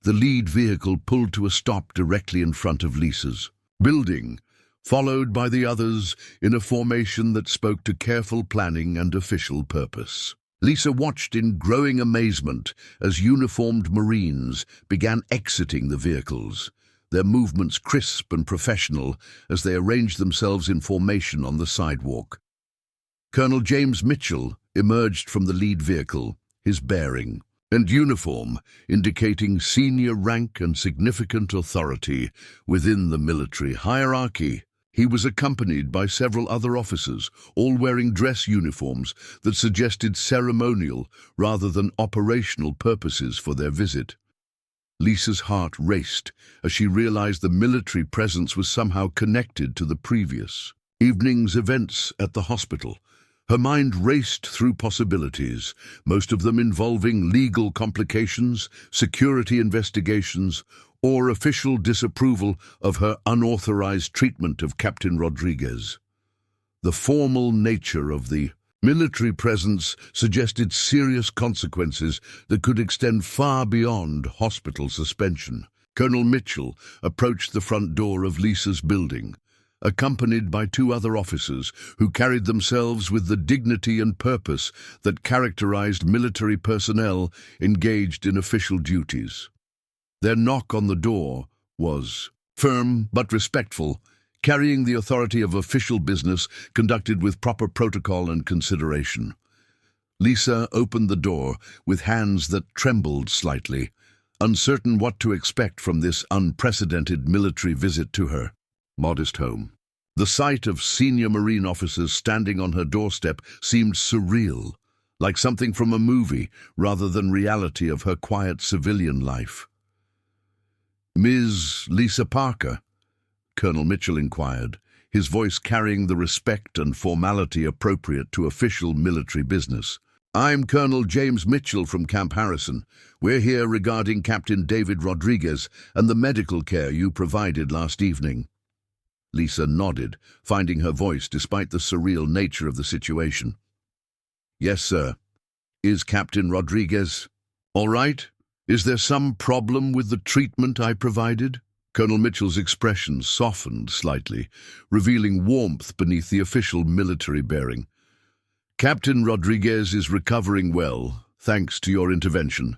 [SPEAKER 1] The lead vehicle pulled to a stop directly in front of Lisa's building, followed by the others in a formation that spoke to careful planning and official purpose. Lisa watched in growing amazement as uniformed Marines began exiting the vehicles, their movements crisp and professional as they arranged themselves in formation on the sidewalk. Colonel James Mitchell emerged from the lead vehicle, his bearing and uniform indicating senior rank and significant authority within the military hierarchy. He was accompanied by several other officers, all wearing dress uniforms that suggested ceremonial rather than operational purposes for their visit. Lisa's heart raced as she realized the military presence was somehow connected to the previous evening's events at the hospital. Her mind raced through possibilities, most of them involving legal complications, security investigations, or official disapproval of her unauthorized treatment of Captain Rodriguez. The formal nature of the military presence suggested serious consequences that could extend far beyond hospital suspension. Colonel Mitchell approached the front door of Lisa's building, accompanied by 2 other officers who carried themselves with the dignity and purpose that characterized military personnel engaged in official duties. Their knock on the door was firm but respectful, carrying the authority of official business conducted with proper protocol and consideration. Lisa opened the door with hands that trembled slightly, uncertain what to expect from this unprecedented military visit to her modest home. The sight of senior Marine officers standing on her doorstep seemed surreal, like something from a movie rather than reality of her quiet civilian life. "Ms. Lisa Parker," Colonel Mitchell inquired, his voice carrying the respect and formality appropriate to official military business. "I'm Colonel James Mitchell from Camp Harrison. We're here regarding Captain David Rodriguez and the medical care you provided last evening." Lisa nodded, finding her voice despite the surreal nature of the situation. "Yes, sir. Is Captain Rodriguez all right? Is there some problem with the treatment I provided?" Colonel Mitchell's expression softened slightly, revealing warmth beneath the official military bearing. "Captain Rodriguez is recovering well, thanks to your intervention.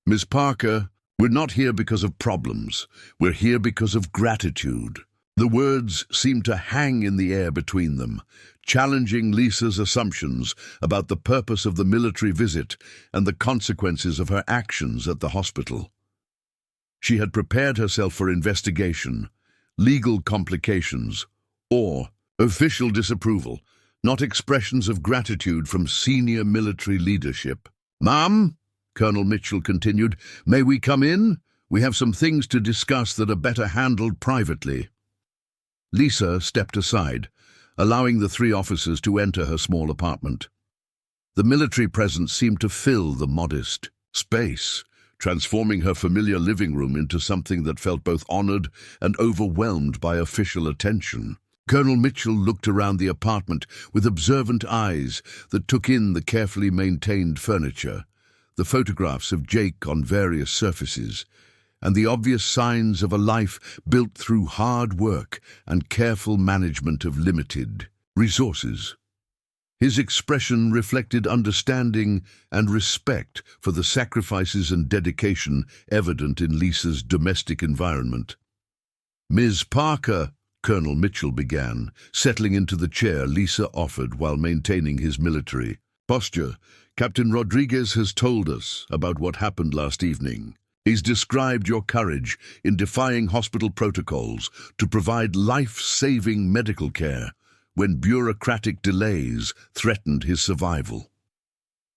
[SPEAKER 1] Miss Parker, we're not here because of problems. We're here because of gratitude." The words seemed to hang in the air between them, challenging Lisa's assumptions about the purpose of the military visit and the consequences of her actions at the hospital. She had prepared herself for investigation, legal complications, or official disapproval, not expressions of gratitude from senior military leadership. "Ma'am," Colonel Mitchell continued, "may we come in? We have some things to discuss that are better handled privately." Lisa stepped aside, allowing the three officers to enter her small apartment. The military presence seemed to fill the modest space, transforming her familiar living room into something that felt both honored and overwhelmed by official attention. Colonel Mitchell looked around the apartment with observant eyes that took in the carefully maintained furniture, the photographs of Jake on various surfaces, and the obvious signs of a life built through hard work and careful management of limited resources. His expression reflected understanding and respect for the sacrifices and dedication evident in Lisa's domestic environment. "Ms. Parker," Colonel Mitchell began, settling into the chair Lisa offered while maintaining his military posture. "Captain Rodriguez has told us about what happened last evening. He's described your courage in defying hospital protocols to provide life-saving medical care when bureaucratic delays threatened his survival."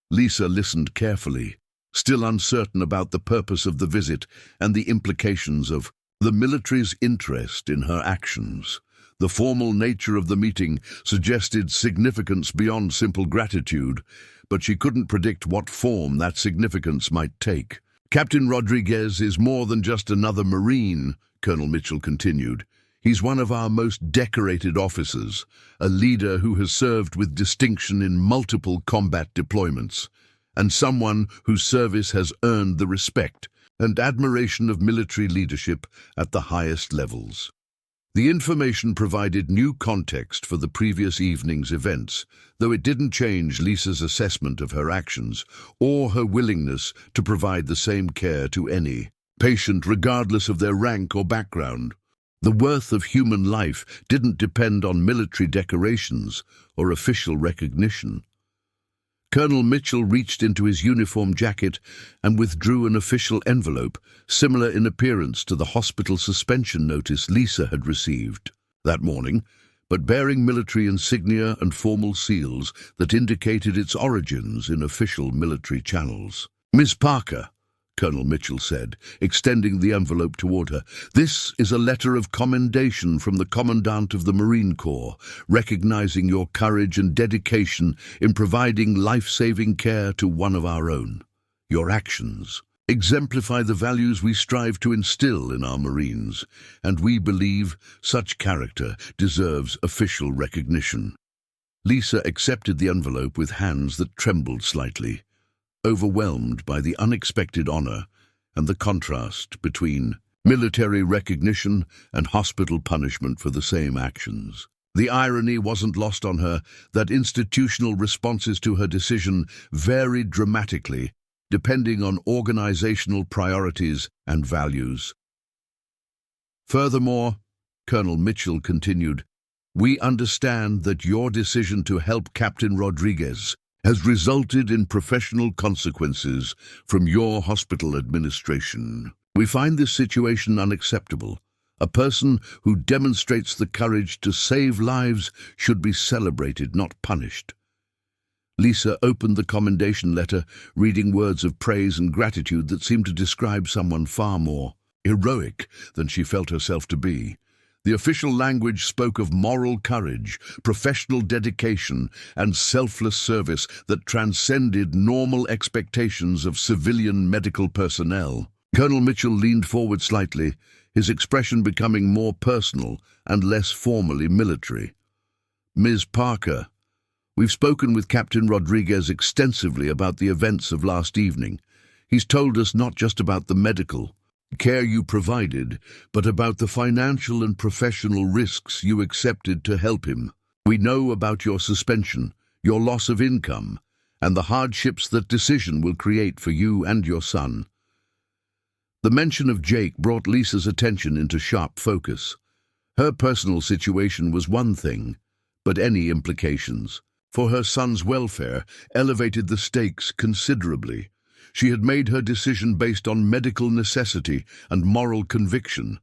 [SPEAKER 1] Lisa listened carefully, still uncertain about the purpose of the visit and the implications of the military's interest in her actions. The formal nature of the meeting suggested significance beyond simple gratitude, but she couldn't predict what form that significance might take. "Captain Rodriguez is more than just another Marine," Colonel Mitchell continued. "He's one of our most decorated officers, a leader who has served with distinction in multiple combat deployments, and someone whose service has earned the respect and admiration of military leadership at the highest levels." The information provided new context for the previous evening's events, though it didn't change Lisa's assessment of her actions or her willingness to provide the same care to any patient regardless of their rank or background. The worth of human life didn't depend on military decorations or official recognition. Colonel Mitchell reached into his uniform jacket and withdrew an official envelope, similar in appearance to the hospital suspension notice Lisa had received that morning, but bearing military insignia and formal seals that indicated its origins in official military channels. "Miss Parker," Colonel Mitchell said, extending the envelope toward her, "this is a letter of commendation from the Commandant of the Marine Corps, recognizing your courage and dedication in providing life-saving care to one of our own. Your actions exemplify the values we strive to instill in our Marines, and we believe such character deserves official recognition." Lisa accepted the envelope with hands that trembled slightly, overwhelmed by the unexpected honor and the contrast between military recognition and hospital punishment for the same actions. The irony wasn't lost on her that institutional responses to her decision varied dramatically, depending on organizational priorities and values. "Furthermore," Colonel Mitchell continued, "we understand that your decision to help Captain Rodriguez has resulted in professional consequences from your hospital administration. We find this situation unacceptable. A person who demonstrates the courage to save lives should be celebrated, not punished." Lisa opened the commendation letter, reading words of praise and gratitude that seemed to describe someone far more heroic than she felt herself to be. The official language spoke of moral courage, professional dedication, and selfless service that transcended normal expectations of civilian medical personnel. Colonel Mitchell leaned forward slightly, his expression becoming more personal and less formally military. "Ms. Parker, we've spoken with Captain Rodriguez extensively about the events of last evening. He's told us not just about the medical care you provided, but about the financial and professional risks you accepted to help him. We know about your suspension, your loss of income, and the hardships that decision will create for you and your son." The mention of Jake brought Lisa's attention into sharp focus. Her personal situation was one thing, but any implications for her son's welfare elevated the stakes considerably. She had made her decision based on medical necessity and moral conviction,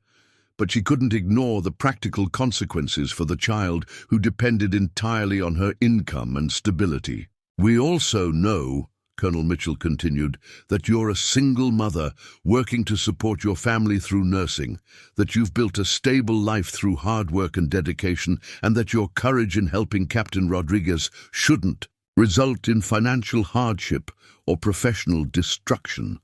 [SPEAKER 1] but she couldn't ignore the practical consequences for the child who depended entirely on her income and stability. "We also know," Colonel Mitchell continued, "that you're a single mother working to support your family through nursing, that you've built a stable life through hard work and dedication, and that your courage in helping Captain Rodriguez shouldn't result in financial hardship or professional destruction."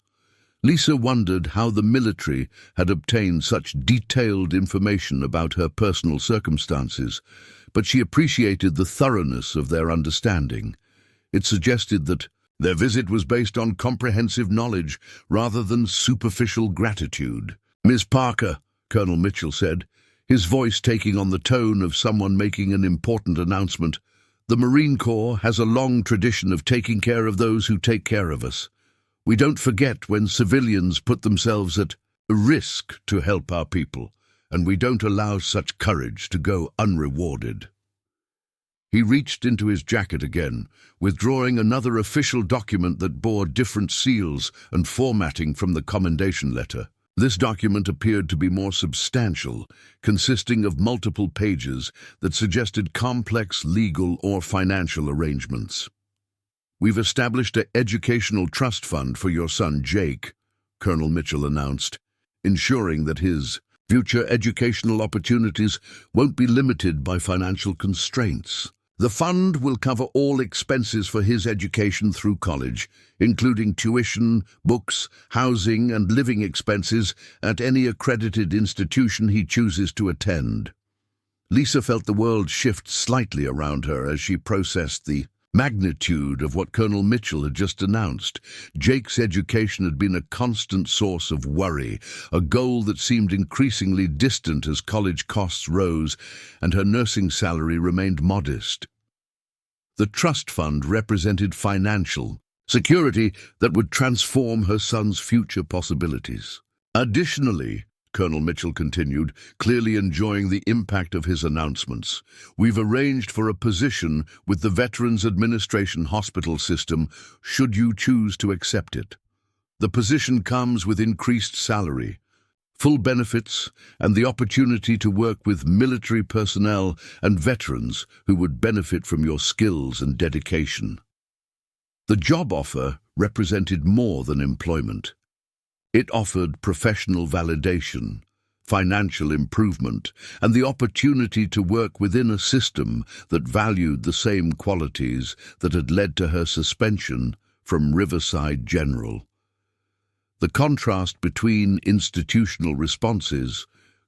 [SPEAKER 1] Lisa wondered how the military had obtained such detailed information about her personal circumstances, but she appreciated the thoroughness of their understanding. It suggested that their visit was based on comprehensive knowledge rather than superficial gratitude. "Ms. Parker," Colonel Mitchell said, his voice taking on the tone of someone making an important announcement, "the Marine Corps has a long tradition of taking care of those who take care of us. We don't forget when civilians put themselves at risk to help our people, and we don't allow such courage to go unrewarded." He reached into his jacket again, withdrawing another official document that bore different seals and formatting from the commendation letter. This document appeared to be more substantial, consisting of multiple pages that suggested complex legal or financial arrangements. "We've established an educational trust fund for your son Jake," Colonel Mitchell announced, ensuring that his future educational opportunities won't be limited by financial constraints. "The fund will cover all expenses for his education through college, including tuition, books, housing, and living expenses at any accredited institution he chooses to attend." Lisa felt the world shift slightly around her as she processed the magnitude of what Colonel Mitchell had just announced. Jake's education had been a constant source of worry, a goal that seemed increasingly distant as college costs rose and her nursing salary remained modest. The trust fund represented financial security that would transform her son's future possibilities. "Additionally," Colonel Mitchell continued, clearly enjoying the impact of his announcements, "we've arranged for a position with the Veterans Administration hospital system should you choose to accept it. The position comes with increased salary, full benefits, and the opportunity to work with military personnel and veterans who would benefit from your skills and dedication." The job offer represented more than employment. It offered professional validation, financial improvement, and the opportunity to work within a system that valued the same qualities that had led to her suspension from Riverside General. The contrast between institutional responses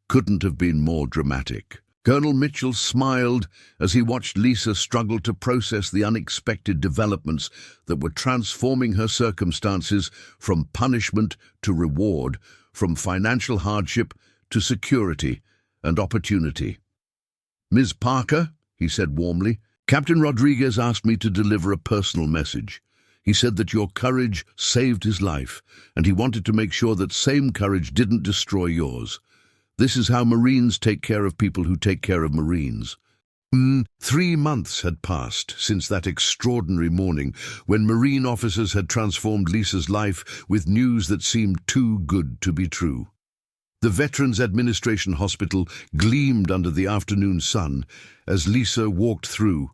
[SPEAKER 1] couldn't have been more dramatic. Colonel Mitchell smiled as he watched Lisa struggle to process the unexpected developments that were transforming her circumstances from punishment to reward, from financial hardship to security and opportunity. "Ms. Parker," he said warmly, "Captain Rodriguez asked me to deliver a personal message. He said that your courage saved his life, and he wanted to make sure that same courage didn't destroy yours. This is how Marines take care of people who take care of Marines." 3 months had passed since that extraordinary morning when Marine officers had transformed Lisa's life with news that seemed too good to be true. The Veterans Administration Hospital gleamed under the afternoon sun as Lisa walked through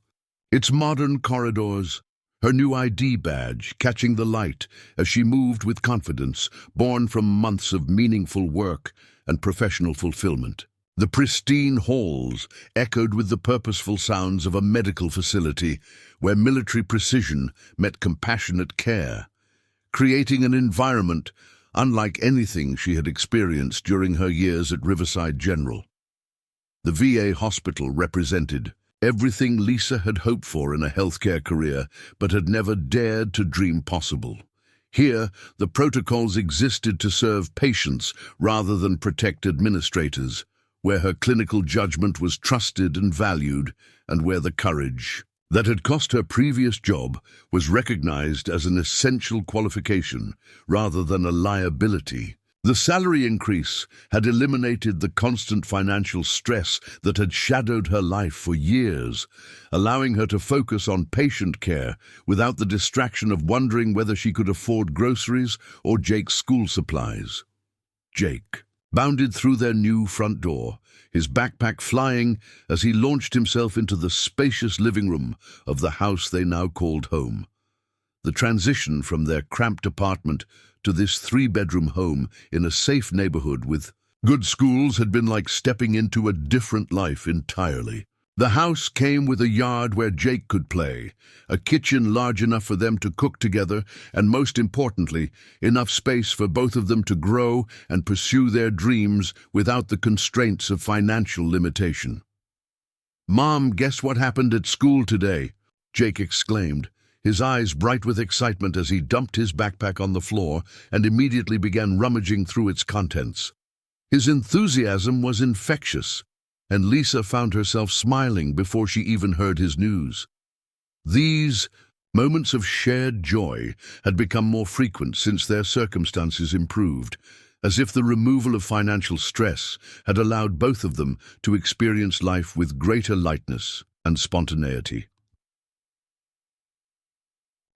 [SPEAKER 1] its modern corridors, her new ID badge catching the light as she moved with confidence, born from months of meaningful work and professional fulfillment. The pristine halls echoed with the purposeful sounds of a medical facility where military precision met compassionate care, creating an environment unlike anything she had experienced during her years at Riverside General. The VA hospital represented everything Lisa had hoped for in a healthcare career but had never dared to dream possible. Here, the protocols existed to serve patients rather than protect administrators, where her clinical judgment was trusted and valued, and where the courage that had cost her previous job was recognized as an essential qualification rather than a liability. The salary increase had eliminated the constant financial stress that had shadowed her life for years, allowing her to focus on patient care without the distraction of wondering whether she could afford groceries or Jake's school supplies. Jake bounded through their new front door, his backpack flying as he launched himself into the spacious living room of the house they now called home. The transition from their cramped apartment to this three-bedroom home in a safe neighborhood with good schools had been like stepping into a different life entirely. The house came with a yard where Jake could play, a kitchen large enough for them to cook together, and most importantly, enough space for both of them to grow and pursue their dreams without the constraints of financial limitation. "Mom, guess what happened at school today?" Jake exclaimed, his eyes bright with excitement as he dumped his backpack on the floor and immediately began rummaging through its contents. His enthusiasm was infectious, and Lisa found herself smiling before she even heard his news. These moments of shared joy had become more frequent since their circumstances improved, as if the removal of financial stress had allowed both of them to experience life with greater lightness and spontaneity.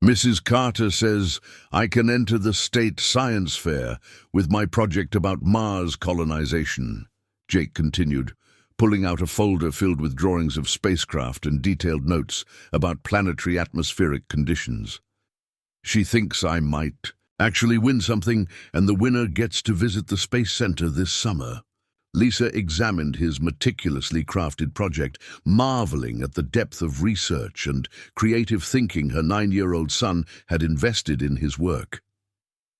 [SPEAKER 1] "Mrs. Carter says I can enter the state science fair with my project about Mars colonization," Jake continued, pulling out a folder filled with drawings of spacecraft and detailed notes about planetary atmospheric conditions. "She thinks I might actually win something, and the winner gets to visit the Space Center this summer." Lisa examined his meticulously crafted project, marveling at the depth of research and creative thinking her 9-year-old son had invested in his work.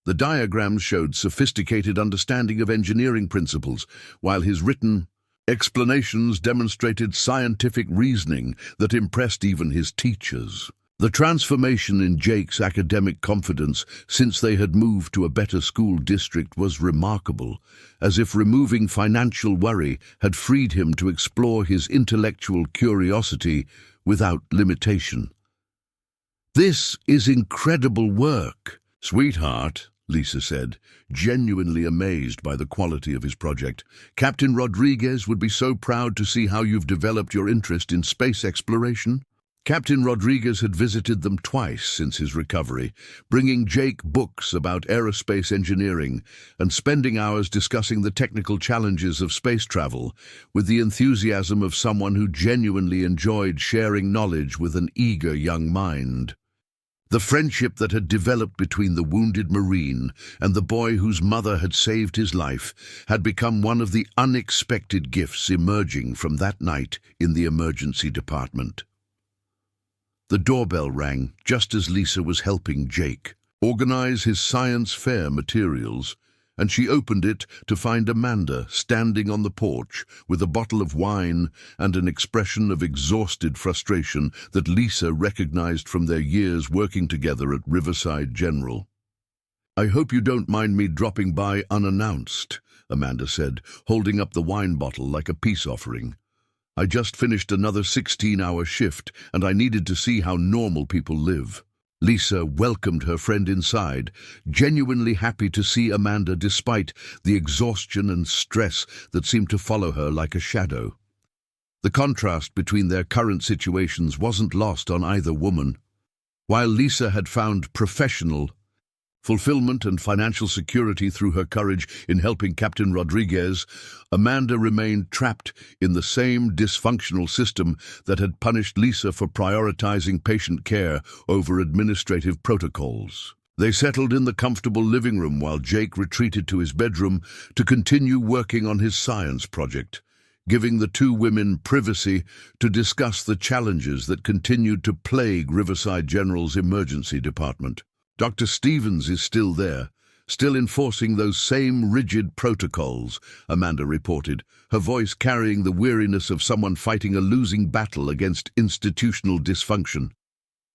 [SPEAKER 1] The diagrams showed sophisticated understanding of engineering principles, while his written explanations demonstrated scientific reasoning that impressed even his teachers. The transformation in Jake's academic confidence since they had moved to a better school district was remarkable, as if removing financial worry had freed him to explore his intellectual curiosity without limitation. "This is incredible work, sweetheart," Lisa said, genuinely amazed by the quality of his project. "Captain Rodriguez would be so proud to see how you've developed your interest in space exploration." Captain Rodriguez had visited them twice since his recovery, bringing Jake books about aerospace engineering and spending hours discussing the technical challenges of space travel with the enthusiasm of someone who genuinely enjoyed sharing knowledge with an eager young mind. The friendship that had developed between the wounded Marine and the boy whose mother had saved his life had become one of the unexpected gifts emerging from that night in the emergency department. The doorbell rang just as Lisa was helping Jake organize his science fair materials, and she opened it to find Amanda standing on the porch with a bottle of wine and an expression of exhausted frustration that Lisa recognized from their years working together at Riverside General. "I hope you don't mind me dropping by unannounced," Amanda said, holding up the wine bottle like a peace offering. "I just finished another 16-hour shift, and I needed to see how normal people live." Lisa welcomed her friend inside, genuinely happy to see Amanda despite the exhaustion and stress that seemed to follow her like a shadow. The contrast between their current situations wasn't lost on either woman. While Lisa had found professional fulfillment and financial security through her courage in helping Captain Rodriguez, Amanda remained trapped in the same dysfunctional system that had punished Lisa for prioritizing patient care over administrative protocols. They settled in the comfortable living room while Jake retreated to his bedroom to continue working on his science project, giving the two women privacy to discuss the challenges that continued to plague Riverside General's emergency department. Dr. Stevens is still there, still enforcing those same rigid protocols, Amanda reported, her voice carrying the weariness of someone fighting a losing battle against institutional dysfunction.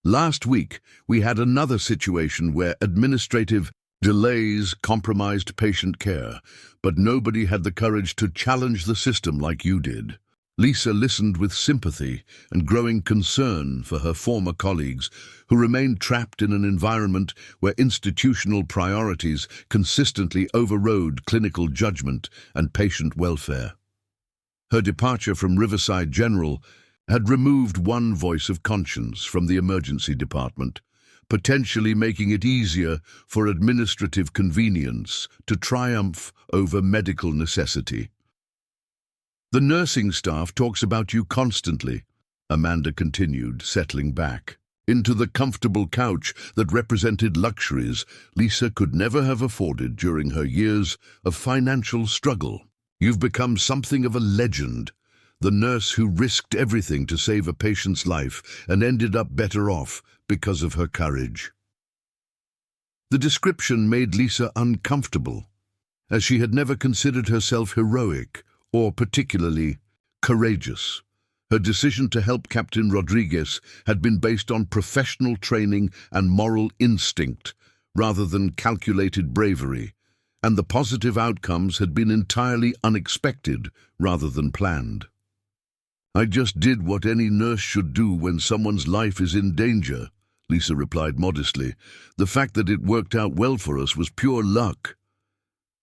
[SPEAKER 1] Last week, we had another situation where administrative delays compromised patient care, but nobody had the courage to challenge the system like you did. Lisa listened with sympathy and growing concern for her former colleagues who remained trapped in an environment where institutional priorities consistently overrode clinical judgment and patient welfare. Her departure from Riverside General had removed one voice of conscience from the emergency department, potentially making it easier for administrative convenience to triumph over medical necessity. "The nursing staff talks about you constantly," Amanda continued, settling back into the comfortable couch that represented luxuries Lisa could never have afforded during her years of financial struggle. "You've become something of a legend, the nurse who risked everything to save a patient's life and ended up better off because of her courage." The description made Lisa uncomfortable, as she had never considered herself heroic or particularly courageous. Her decision to help Captain Rodriguez had been based on professional training and moral instinct rather than calculated bravery, and the positive outcomes had been entirely unexpected rather than planned. "I just did what any nurse should do when someone's life is in danger," Lisa replied modestly. "The fact that it worked out well for us was pure luck."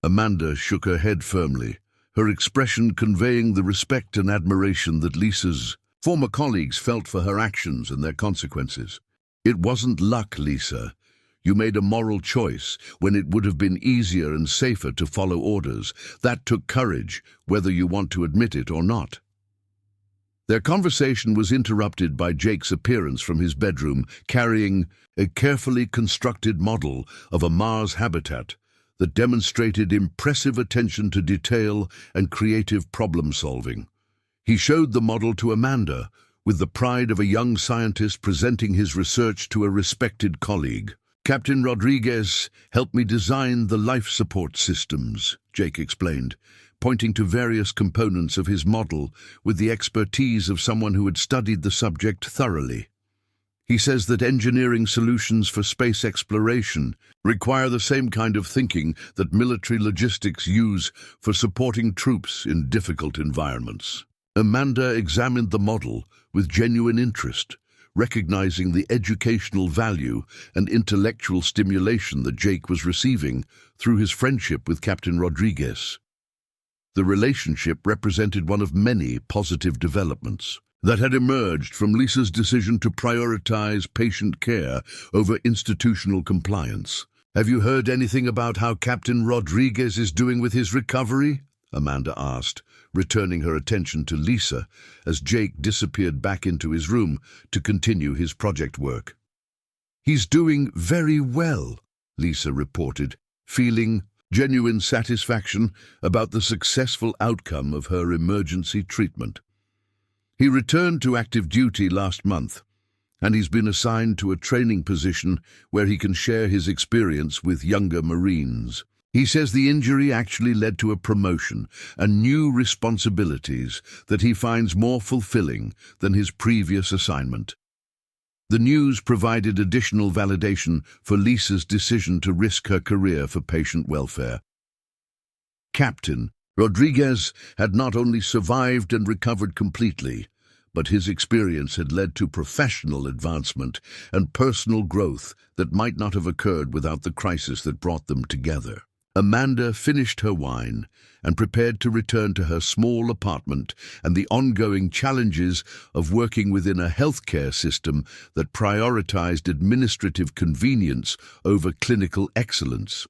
[SPEAKER 1] Amanda shook her head firmly, her expression conveying the respect and admiration that Lisa's former colleagues felt for her actions and their consequences. "It wasn't luck, Lisa. You made a moral choice when it would have been easier and safer to follow orders. That took courage, whether you want to admit it or not." Their conversation was interrupted by Jake's appearance from his bedroom, carrying a carefully constructed model of a Mars habitat that demonstrated impressive attention to detail and creative problem-solving. He showed the model to Amanda, with the pride of a young scientist presenting his research to a respected colleague. "Captain Rodriguez helped me design the life support systems," Jake explained, pointing to various components of his model with the expertise of someone who had studied the subject thoroughly. "He says that engineering solutions for space exploration require the same kind of thinking that military logistics use for supporting troops in difficult environments." Amanda examined the model with genuine interest, recognizing the educational value and intellectual stimulation that Jake was receiving through his friendship with Captain Rodriguez. The relationship represented one of many positive developments that had emerged from Lisa's decision to prioritize patient care over institutional compliance. "Have you heard anything about how Captain Rodriguez is doing with his recovery?" Amanda asked, returning her attention to Lisa as Jake disappeared back into his room to continue his project work. "He's doing very well," Lisa reported, feeling genuine satisfaction about the successful outcome of her emergency treatment. "He returned to active duty last month, and he's been assigned to a training position where he can share his experience with younger Marines. He says the injury actually led to a promotion and new responsibilities that he finds more fulfilling than his previous assignment." The news provided additional validation for Lisa's decision to risk her career for patient welfare. Captain Rodriguez had not only survived and recovered completely, but his experience had led to professional advancement and personal growth that might not have occurred without the crisis that brought them together. Amanda finished her wine and prepared to return to her small apartment and the ongoing challenges of working within a healthcare system that prioritized administrative convenience over clinical excellence.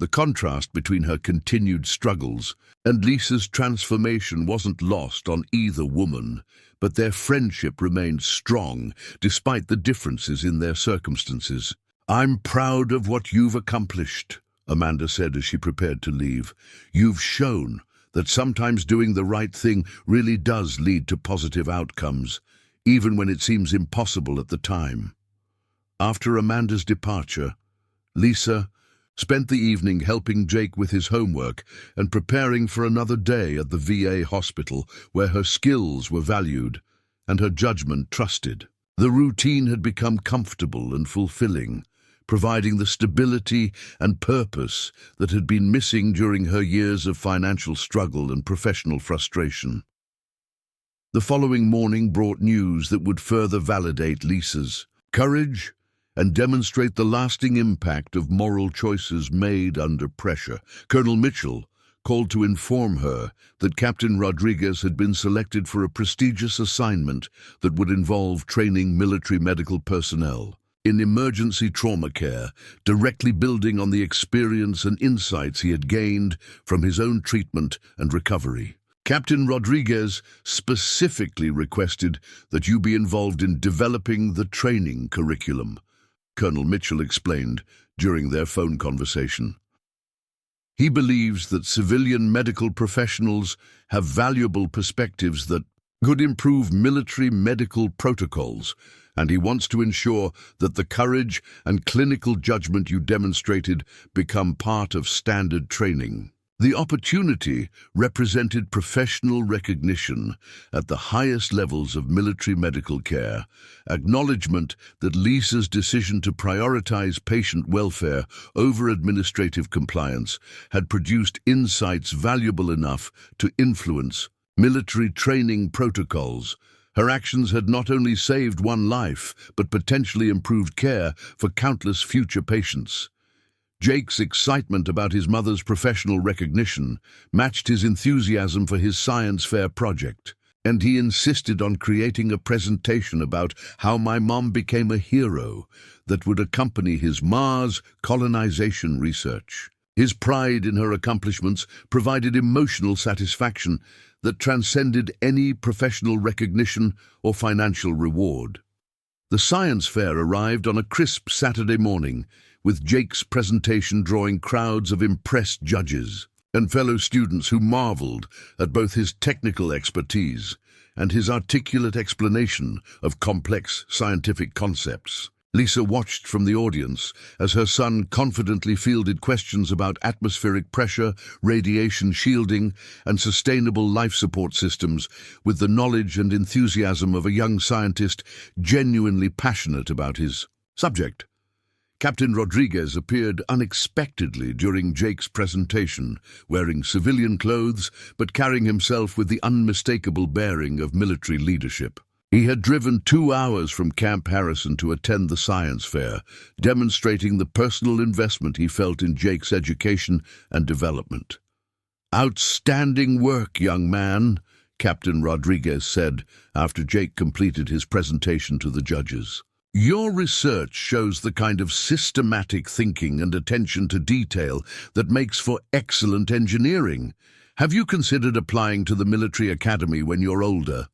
[SPEAKER 1] The contrast between her continued struggles and Lisa's transformation wasn't lost on either woman, but their friendship remained strong despite the differences in their circumstances. "I'm proud of what you've accomplished," Amanda said as she prepared to leave. "You've shown that sometimes doing the right thing really does lead to positive outcomes, even when it seems impossible at the time. After Amanda's departure, Lisa spent the evening helping Jake with his homework and preparing for another day at the VA hospital where her skills were valued and her judgment trusted. The routine had become comfortable and fulfilling, providing the stability and purpose that had been missing during her years of financial struggle and professional frustration. The following morning brought news that would further validate Lisa's courage and demonstrate the lasting impact of moral choices made under pressure. Colonel Mitchell called to inform her that Captain Rodriguez had been selected for a prestigious assignment that would involve training military medical personnel in emergency trauma care, directly building on the experience and insights he had gained from his own treatment and recovery. Captain Rodriguez specifically requested that you be involved in developing the training curriculum, Colonel Mitchell explained during their phone conversation. He believes that civilian medical professionals have valuable perspectives that could improve military medical protocols, and he wants to ensure that the courage and clinical judgment you demonstrated become part of standard training. The opportunity represented professional recognition at the highest levels of military medical care, acknowledgement that Lisa's decision to prioritize patient welfare over administrative compliance had produced insights valuable enough to influence military training protocols. Her actions had not only saved one life, but potentially improved care for countless future patients. Jake's excitement about his mother's professional recognition matched his enthusiasm for his science fair project, and he insisted on creating a presentation about how my mom became a hero that would accompany his Mars colonization research. His pride in her accomplishments provided emotional satisfaction that transcended any professional recognition or financial reward. The science fair arrived on a crisp Saturday morning, with Jake's presentation drawing crowds of impressed judges and fellow students who marveled at both his technical expertise and his articulate explanation of complex scientific concepts. Lisa watched from the audience as her son confidently fielded questions about atmospheric pressure, radiation shielding, and sustainable life support systems with the knowledge and enthusiasm of a young scientist genuinely passionate about his subject. Captain Rodriguez appeared unexpectedly during Jake's presentation, wearing civilian clothes but carrying himself with the unmistakable bearing of military leadership. He had driven 2 hours from Camp Harrison to attend the science fair, demonstrating the personal investment he felt in Jake's education and development. "Outstanding work, young man," Captain Rodriguez said after Jake completed his presentation to the judges. "Your research shows the kind of systematic thinking and attention to detail that makes for excellent engineering. Have you considered applying to the military academy when you're older?"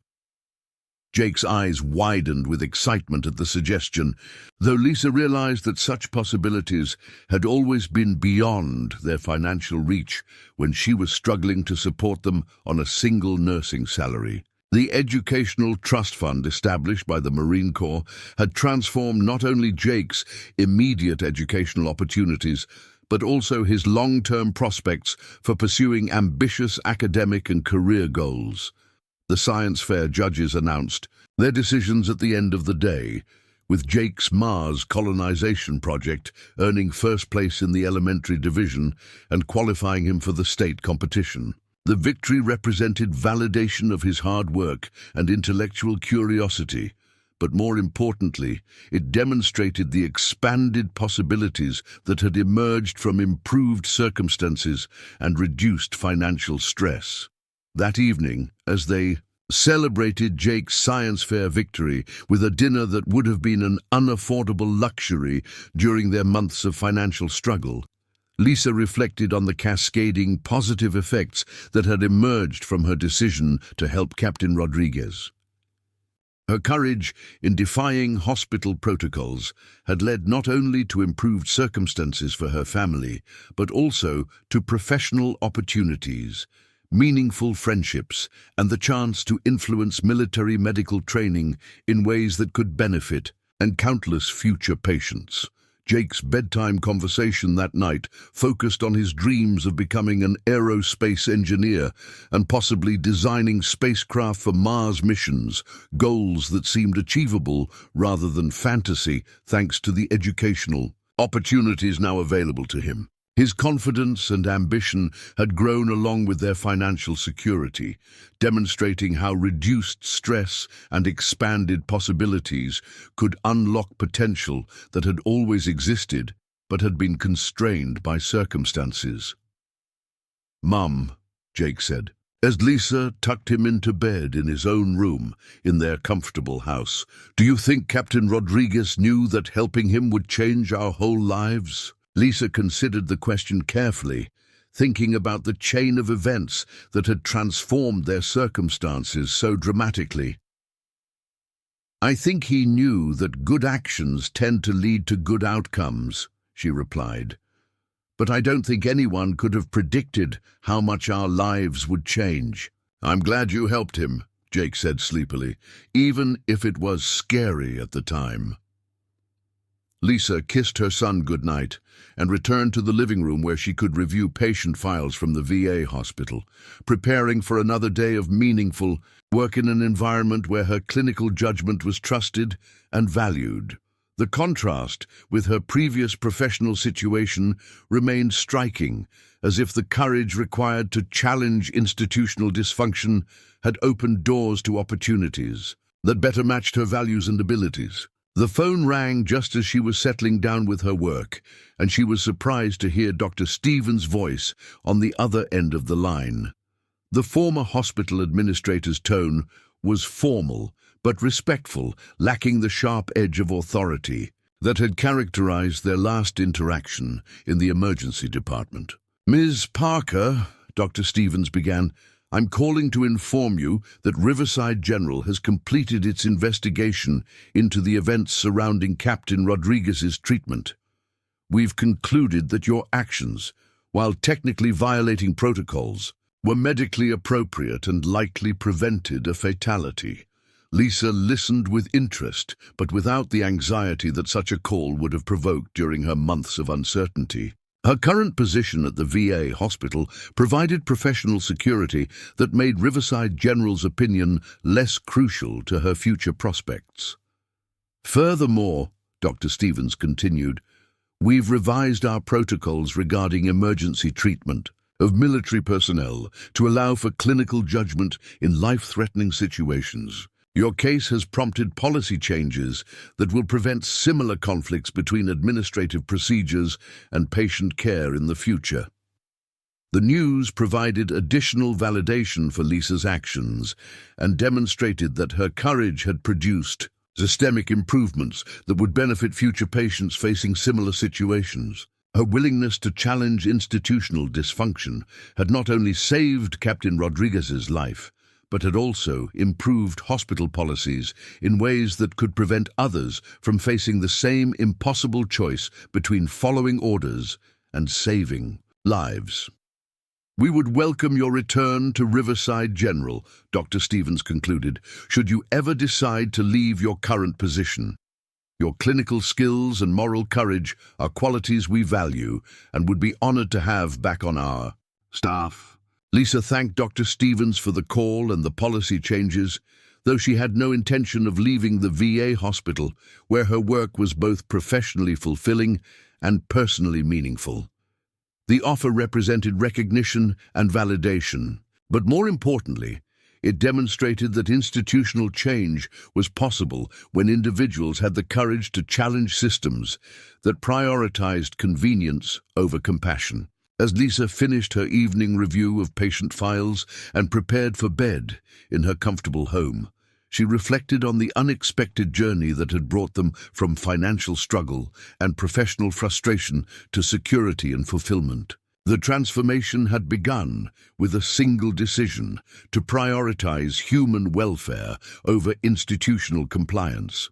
[SPEAKER 1] Jake's eyes widened with excitement at the suggestion, though Lisa realized that such possibilities had always been beyond their financial reach when she was struggling to support them on a single nursing salary. The educational trust fund established by the Marine Corps had transformed not only Jake's immediate educational opportunities, but also his long-term prospects for pursuing ambitious academic and career goals. The science fair judges announced their decisions at the end of the day, with Jake's Mars colonization project earning first place in the elementary division and qualifying him for the state competition. The victory represented validation of his hard work and intellectual curiosity, but more importantly, it demonstrated the expanded possibilities that had emerged from improved circumstances and reduced financial stress. That evening, as they celebrated Jake's science fair victory with a dinner that would have been an unaffordable luxury during their months of financial struggle, Lisa reflected on the cascading positive effects that had emerged from her decision to help Captain Rodriguez. Her courage in defying hospital protocols had led not only to improved circumstances for her family, but also to professional opportunities, meaningful friendships, and the chance to influence military medical training in ways that could benefit and countless future patients. Jake's bedtime conversation that night focused on his dreams of becoming an aerospace engineer and possibly designing spacecraft for Mars missions, goals that seemed achievable rather than fantasy thanks to the educational opportunities now available to him. His confidence and ambition had grown along with their financial security, demonstrating how reduced stress and expanded possibilities could unlock potential that had always existed but had been constrained by circumstances. "Mum," Jake said, as Lisa tucked him into bed in his own room in their comfortable house, "do you think Captain Rodriguez knew that helping him would change our whole lives?" Lisa considered the question carefully, thinking about the chain of events that had transformed their circumstances so dramatically. "I think he knew that good actions tend to lead to good outcomes," she replied. "But I don't think anyone could have predicted how much our lives would change." "I'm glad you helped him," Jake said sleepily, "even if it was scary at the time." Lisa kissed her son goodnight and returned to the living room where she could review patient files from the VA hospital, preparing for another day of meaningful work in an environment where her clinical judgment was trusted and valued. The contrast with her previous professional situation remained striking, as if the courage required to challenge institutional dysfunction had opened doors to opportunities that better matched her values and abilities. The phone rang just as she was settling down with her work, and she was surprised to hear Dr. Stevens' voice on the other end of the line. The former hospital administrator's tone was formal but respectful, lacking the sharp edge of authority that had characterized their last interaction in the emergency department. "Ms. Parker," Dr. Stevens began, "I'm calling to inform you that Riverside General has completed its investigation into the events surrounding Captain Rodriguez's treatment. We've concluded that your actions, while technically violating protocols, were medically appropriate and likely prevented a fatality." Lisa listened with interest, but without the anxiety that such a call would have provoked during her months of uncertainty. Her current position at the VA hospital provided professional security that made Riverside General's opinion less crucial to her future prospects. "Furthermore," Dr. Stevens continued, "we've revised our protocols regarding emergency treatment of military personnel to allow for clinical judgment in life-threatening situations. Your case has prompted policy changes that will prevent similar conflicts between administrative procedures and patient care in the future." The news provided additional validation for Lisa's actions and demonstrated that her courage had produced systemic improvements that would benefit future patients facing similar situations. Her willingness to challenge institutional dysfunction had not only saved Captain Rodriguez's life, but had also improved hospital policies in ways that could prevent others from facing the same impossible choice between following orders and saving lives. "We would welcome your return to Riverside General," Dr. Stevens concluded, "should you ever decide to leave your current position. Your clinical skills and moral courage are qualities we value and would be honored to have back on our staff." Lisa thanked Dr. Stevens for the call and the policy changes, though she had no intention of leaving the VA hospital, where her work was both professionally fulfilling and personally meaningful. The offer represented recognition and validation, but more importantly, it demonstrated that institutional change was possible when individuals had the courage to challenge systems that prioritized convenience over compassion. As Lisa finished her evening review of patient files and prepared for bed in her comfortable home, she reflected on the unexpected journey that had brought them from financial struggle and professional frustration to security and fulfillment. The transformation had begun with a single decision to prioritize human welfare over institutional compliance,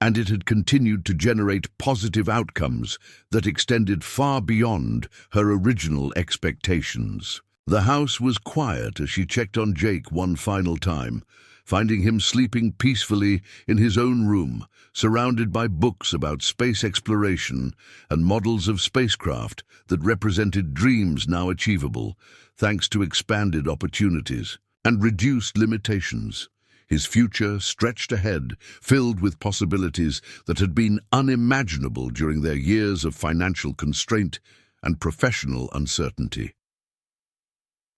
[SPEAKER 1] and it had continued to generate positive outcomes that extended far beyond her original expectations. The house was quiet as she checked on Jake one final time, finding him sleeping peacefully in his own room, surrounded by books about space exploration and models of spacecraft that represented dreams now achievable, thanks to expanded opportunities and reduced limitations. His future stretched ahead, filled with possibilities that had been unimaginable during their years of financial constraint and professional uncertainty.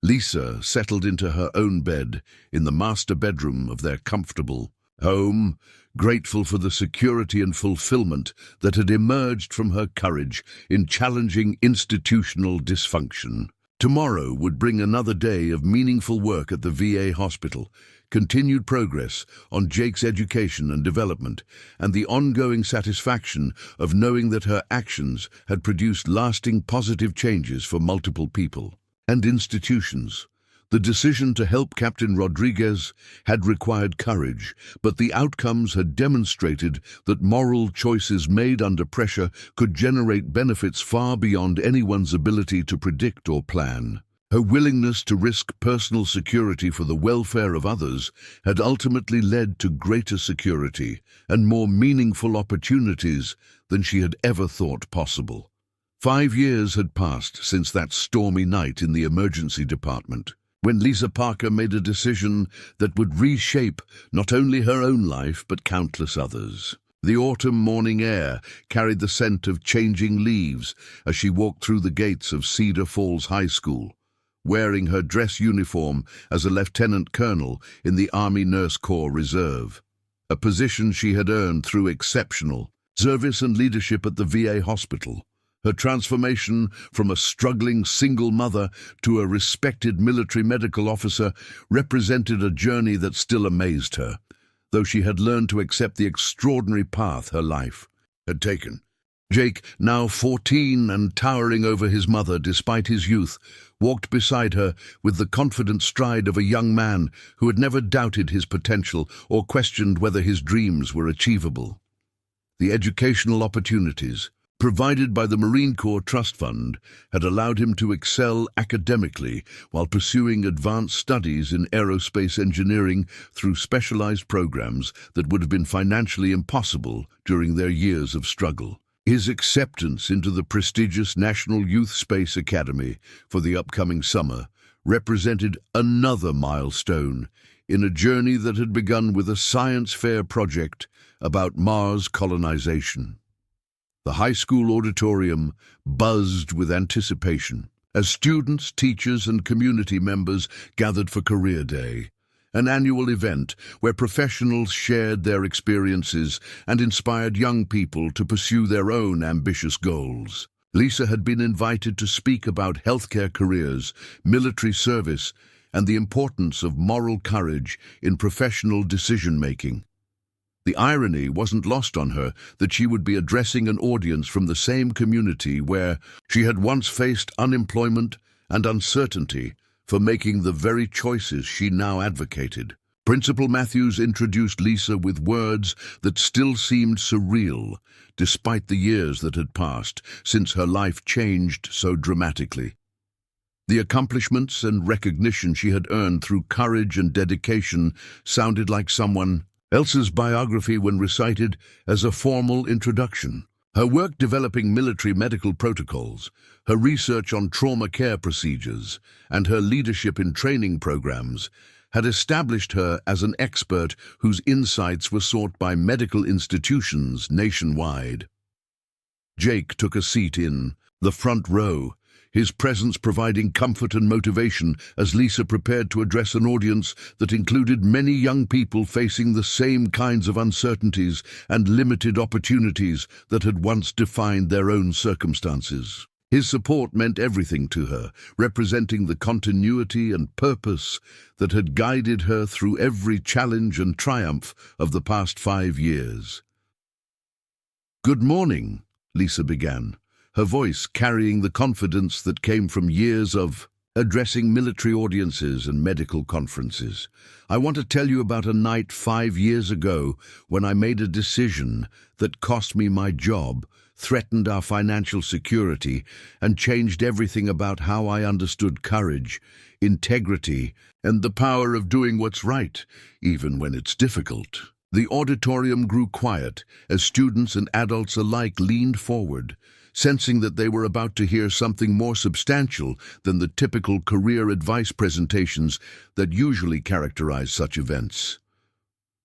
[SPEAKER 1] Lisa settled into her own bed in the master bedroom of their comfortable home, grateful for the security and fulfillment that had emerged from her courage in challenging institutional dysfunction. Tomorrow would bring another day of meaningful work at the VA hospital, continued progress on Jake's education and development, and the ongoing satisfaction of knowing that her actions had produced lasting positive changes for multiple people and institutions. The decision to help Captain Rodriguez had required courage, but the outcomes had demonstrated that moral choices made under pressure could generate benefits far beyond anyone's ability to predict or plan. Her willingness to risk personal security for the welfare of others had ultimately led to greater security and more meaningful opportunities than she had ever thought possible. 5 years had passed since that stormy night in the emergency department, when Lisa Parker made a decision that would reshape not only her own life but countless others. The autumn morning air carried the scent of changing leaves as she walked through the gates of Cedar Falls High School, wearing her dress uniform as a lieutenant colonel in the Army Nurse Corps Reserve, a position she had earned through exceptional service and leadership at the VA hospital. Her transformation from a struggling single mother to a respected military medical officer represented a journey that still amazed her, though she had learned to accept the extraordinary path her life had taken. Jake, now 14 and towering over his mother despite his youth, walked beside her with the confident stride of a young man who had never doubted his potential or questioned whether his dreams were achievable. The educational opportunities provided by the Marine Corps Trust Fund had allowed him to excel academically while pursuing advanced studies in aerospace engineering through specialized programs that would have been financially impossible during their years of struggle. His acceptance into the prestigious National Youth Space Academy for the upcoming summer represented another milestone in a journey that had begun with a science fair project about Mars colonization. The high school auditorium buzzed with anticipation as students, teachers, and community members gathered for Career Day, an annual event where professionals shared their experiences and inspired young people to pursue their own ambitious goals. Lisa had been invited to speak about healthcare careers, military service, and the importance of moral courage in professional decision-making. The irony wasn't lost on her that she would be addressing an audience from the same community where she had once faced unemployment and uncertainty for making the very choices she now advocated. Principal Matthews introduced Lisa with words that still seemed surreal, despite the years that had passed since her life changed so dramatically. The accomplishments and recognition she had earned through courage and dedication sounded like someone else's biography when recited as a formal introduction. Her work developing military medical protocols, her research on trauma care procedures, and her leadership in training programs had established her as an expert whose insights were sought by medical institutions nationwide. Jake took a seat in the front row, his presence providing comfort and motivation as Lisa prepared to address an audience that included many young people facing the same kinds of uncertainties and limited opportunities that had once defined their own circumstances. His support meant everything to her, representing the continuity and purpose that had guided her through every challenge and triumph of the past 5 years. "Good morning," Lisa began, her voice carrying the confidence that came from years of addressing military audiences and medical conferences. "I want to tell you about a night 5 years ago when I made a decision that cost me my job threatened our financial security, and changed everything about how I understood courage, integrity, and the power of doing what's right, even when it's difficult. The auditorium grew quiet as students and adults alike leaned forward, sensing that they were about to hear something more substantial than the typical career advice presentations that usually characterize such events.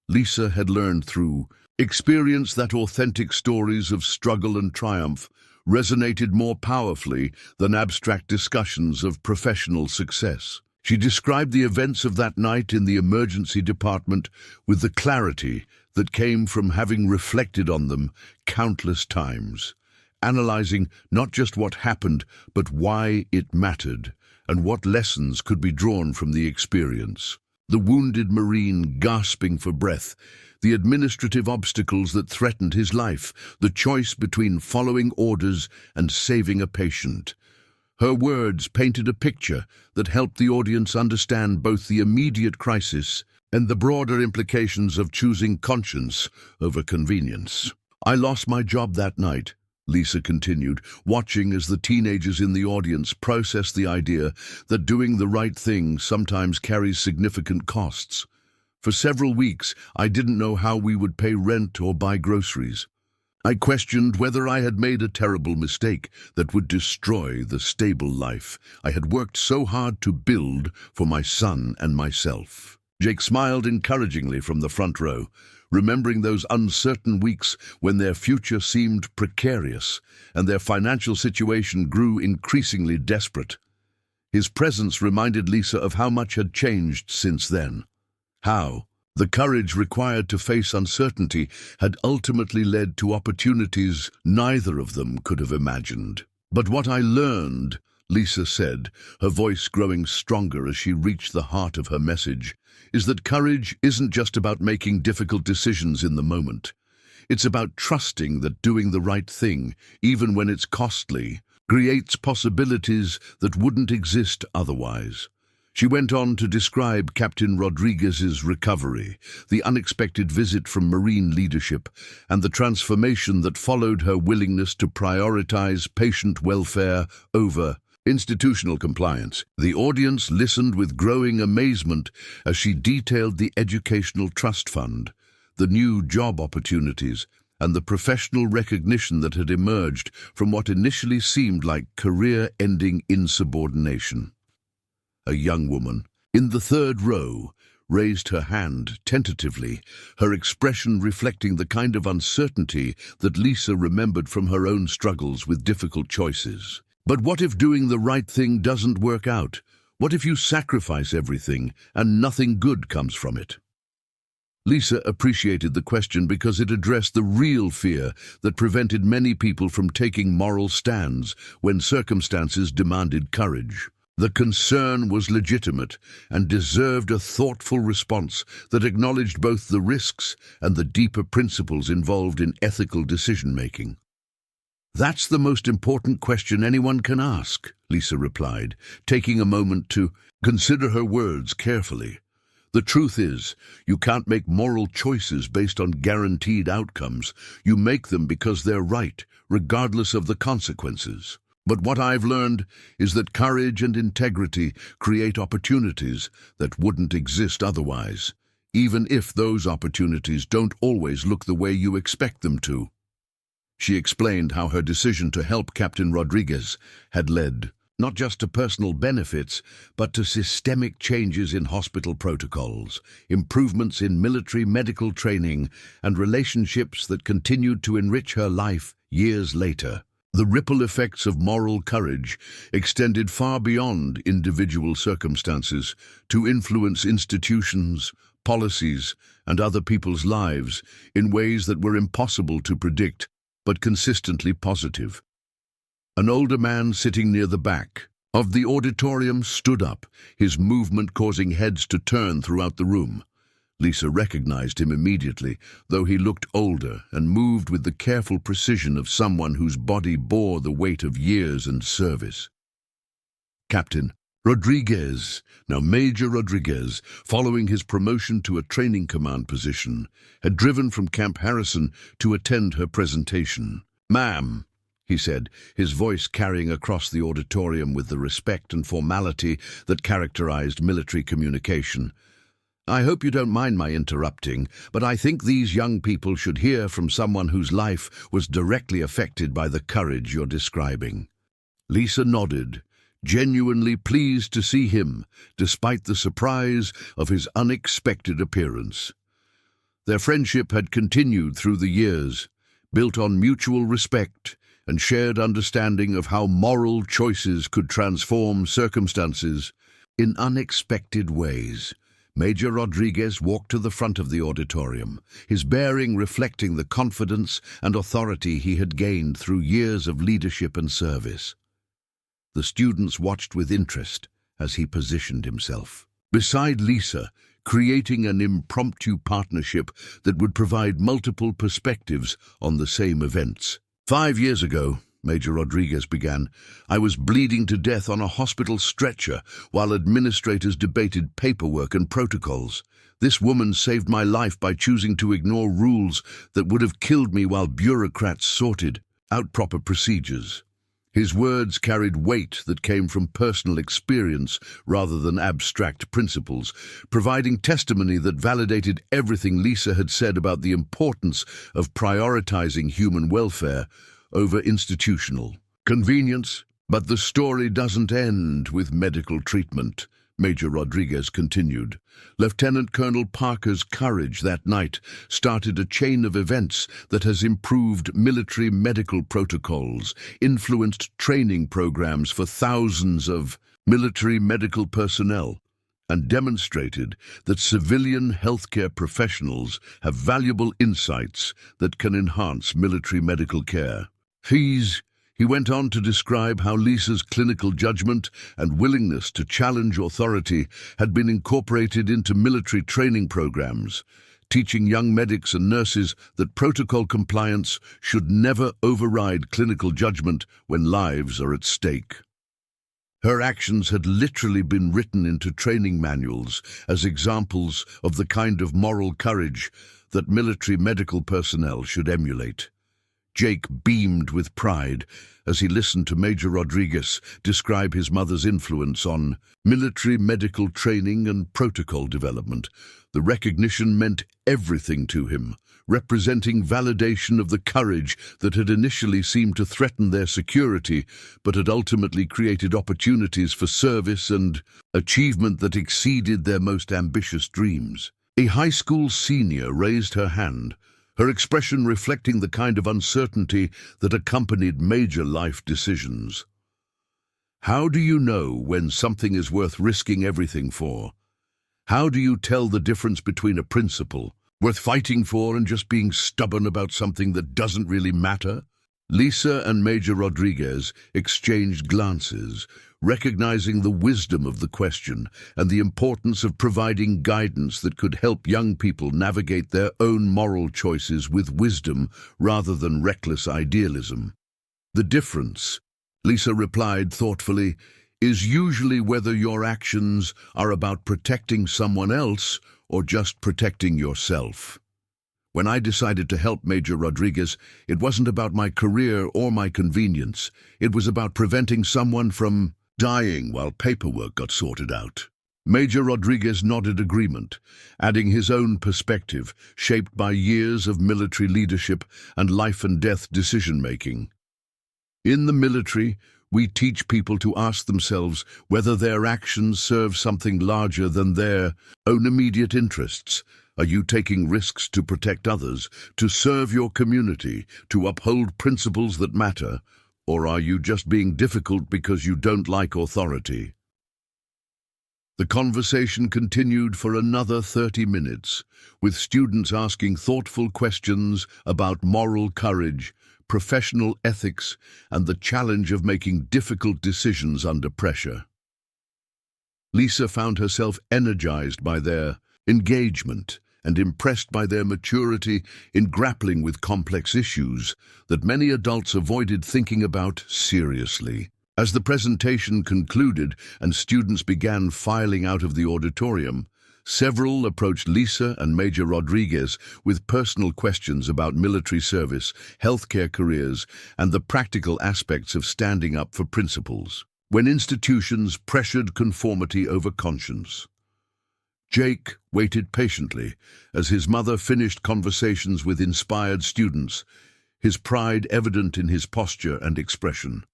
[SPEAKER 1] Lisa had learned through experience that authentic stories of struggle and triumph resonated more powerfully than abstract discussions of professional success. She described the events of that night in the emergency department with the clarity that came from having reflected on them countless times, analyzing not just what happened, but why it mattered, and what lessons could be drawn from the experience. The wounded Marine gasping for breath, the administrative obstacles that threatened his life, the choice between following orders and saving a patient. Her words painted a picture that helped the audience understand both the immediate crisis and the broader implications of choosing conscience over convenience. I lost my job that night, Lisa continued, watching as the teenagers in the audience processed the idea that doing the right thing sometimes carries significant costs. For several weeks, I didn't know how we would pay rent or buy groceries. I questioned whether I had made a terrible mistake that would destroy the stable life I had worked so hard to build for my son and myself. Jake smiled encouragingly from the front row, remembering those uncertain weeks when their future seemed precarious and their financial situation grew increasingly desperate. His presence reminded Lisa of how much had changed since then. How the courage required to face uncertainty had ultimately led to opportunities neither of them could have imagined. But what I learned, Lisa said, her voice growing stronger as she reached the heart of her message, is that courage isn't just about making difficult decisions in the moment. It's about trusting that doing the right thing, even when it's costly, creates possibilities that wouldn't exist otherwise. She went on to describe Captain Rodriguez's recovery, the unexpected visit from Marine leadership, and the transformation that followed her willingness to prioritize patient welfare over institutional compliance. The audience listened with growing amazement as she detailed the Educational Trust Fund, the new job opportunities, and the professional recognition that had emerged from what initially seemed like career-ending insubordination. A young woman, in the third row, raised her hand tentatively, her expression reflecting the kind of uncertainty that Lisa remembered from her own struggles with difficult choices. But what if doing the right thing doesn't work out? What if you sacrifice everything and nothing good comes from it? Lisa appreciated the question because it addressed the real fear that prevented many people from taking moral stands when circumstances demanded courage. The concern was legitimate and deserved a thoughtful response that acknowledged both the risks and the deeper principles involved in ethical decision-making. "That's the most important question anyone can ask," Lisa replied, taking a moment to consider her words carefully. "The truth is, you can't make moral choices based on guaranteed outcomes. You make them because they're right, regardless of the consequences. But what I've learned is that courage and integrity create opportunities that wouldn't exist otherwise, even if those opportunities don't always look the way you expect them to." She explained how her decision to help Captain Rodriguez had led not just to personal benefits, but to systemic changes in hospital protocols, improvements in military medical training, and relationships that continued to enrich her life years later. The ripple effects of moral courage extended far beyond individual circumstances to influence institutions, policies, and other people's lives in ways that were impossible to predict, but consistently positive. An older man sitting near the back of the auditorium stood up, his movement causing heads to turn throughout the room. Lisa recognized him immediately, though he looked older and moved with the careful precision of someone whose body bore the weight of years and service. Captain Rodriguez, now Major Rodriguez, following his promotion to a training command position, had driven from Camp Harrison to attend her presentation. "Ma'am," he said, his voice carrying across the auditorium with the respect and formality that characterized military communication. "I hope you don't mind my interrupting, but I think these young people should hear from someone whose life was directly affected by the courage you're describing." Lisa nodded, genuinely pleased to see him, despite the surprise of his unexpected appearance. Their friendship had continued through the years, built on mutual respect and shared understanding of how moral choices could transform circumstances in unexpected ways. Major Rodriguez walked to the front of the auditorium, his bearing reflecting the confidence and authority he had gained through years of leadership and service. The students watched with interest as he positioned himself beside Lisa, creating an impromptu partnership that would provide multiple perspectives on the same events. "5 years ago," Major Rodriguez began, "I was bleeding to death on a hospital stretcher while administrators debated paperwork and protocols. This woman saved my life by choosing to ignore rules that would have killed me while bureaucrats sorted out proper procedures." His words carried weight that came from personal experience rather than abstract principles, providing testimony that validated everything Lisa had said about the importance of prioritizing human welfare over institutional convenience. "But the story doesn't end with medical treatment," Major Rodriguez continued. "Lieutenant Colonel Parker's courage that night started a chain of events that has improved military medical protocols, influenced training programs for thousands of military medical personnel, and demonstrated that civilian healthcare professionals have valuable insights that can enhance military medical care. He went on to describe how Lisa's clinical judgment and willingness to challenge authority had been incorporated into military training programs, teaching young medics and nurses that protocol compliance should never override clinical judgment when lives are at stake. Her actions had literally been written into training manuals as examples of the kind of moral courage that military medical personnel should emulate. Jake beamed with pride as he listened to Major Rodriguez describe his mother's influence on military medical training and protocol development. The recognition meant everything to him, representing validation of the courage that had initially seemed to threaten their security, but had ultimately created opportunities for service and achievement that exceeded their most ambitious dreams. A high school senior raised her hand, her expression reflecting the kind of uncertainty that accompanied major life decisions. "How do you know when something is worth risking everything for? How do you tell the difference between a principle worth fighting for and just being stubborn about something that doesn't really matter?" Lisa and Major Rodriguez exchanged glances, recognizing the wisdom of the question and the importance of providing guidance that could help young people navigate their own moral choices with wisdom rather than reckless idealism. "The difference," Lisa replied thoughtfully, "is usually whether your actions are about protecting someone else or just protecting yourself. When I decided to help Major Rodriguez, it wasn't about my career or my convenience. It was about preventing someone from dying while paperwork got sorted out." Major Rodriguez nodded agreement, adding his own perspective, shaped by years of military leadership and life-and-death decision-making. "In the military, we teach people to ask themselves whether their actions serve something larger than their own immediate interests. Are you taking risks to protect others, to serve your community, to uphold principles that matter? Or are you just being difficult because you don't like authority?" The conversation continued for another 30 minutes, with students asking thoughtful questions about moral courage, professional ethics, and the challenge of making difficult decisions under pressure. Lisa found herself energized by their engagement and impressed by their maturity in grappling with complex issues that many adults avoided thinking about seriously. As the presentation concluded and students began filing out of the auditorium, Several approached Lisa and Major Rodriguez with personal questions about military service, healthcare careers, and the practical aspects of standing up for principles, when institutions pressured conformity over conscience. Jake waited patiently as his mother finished conversations with inspired students, his pride evident in his posture and expression.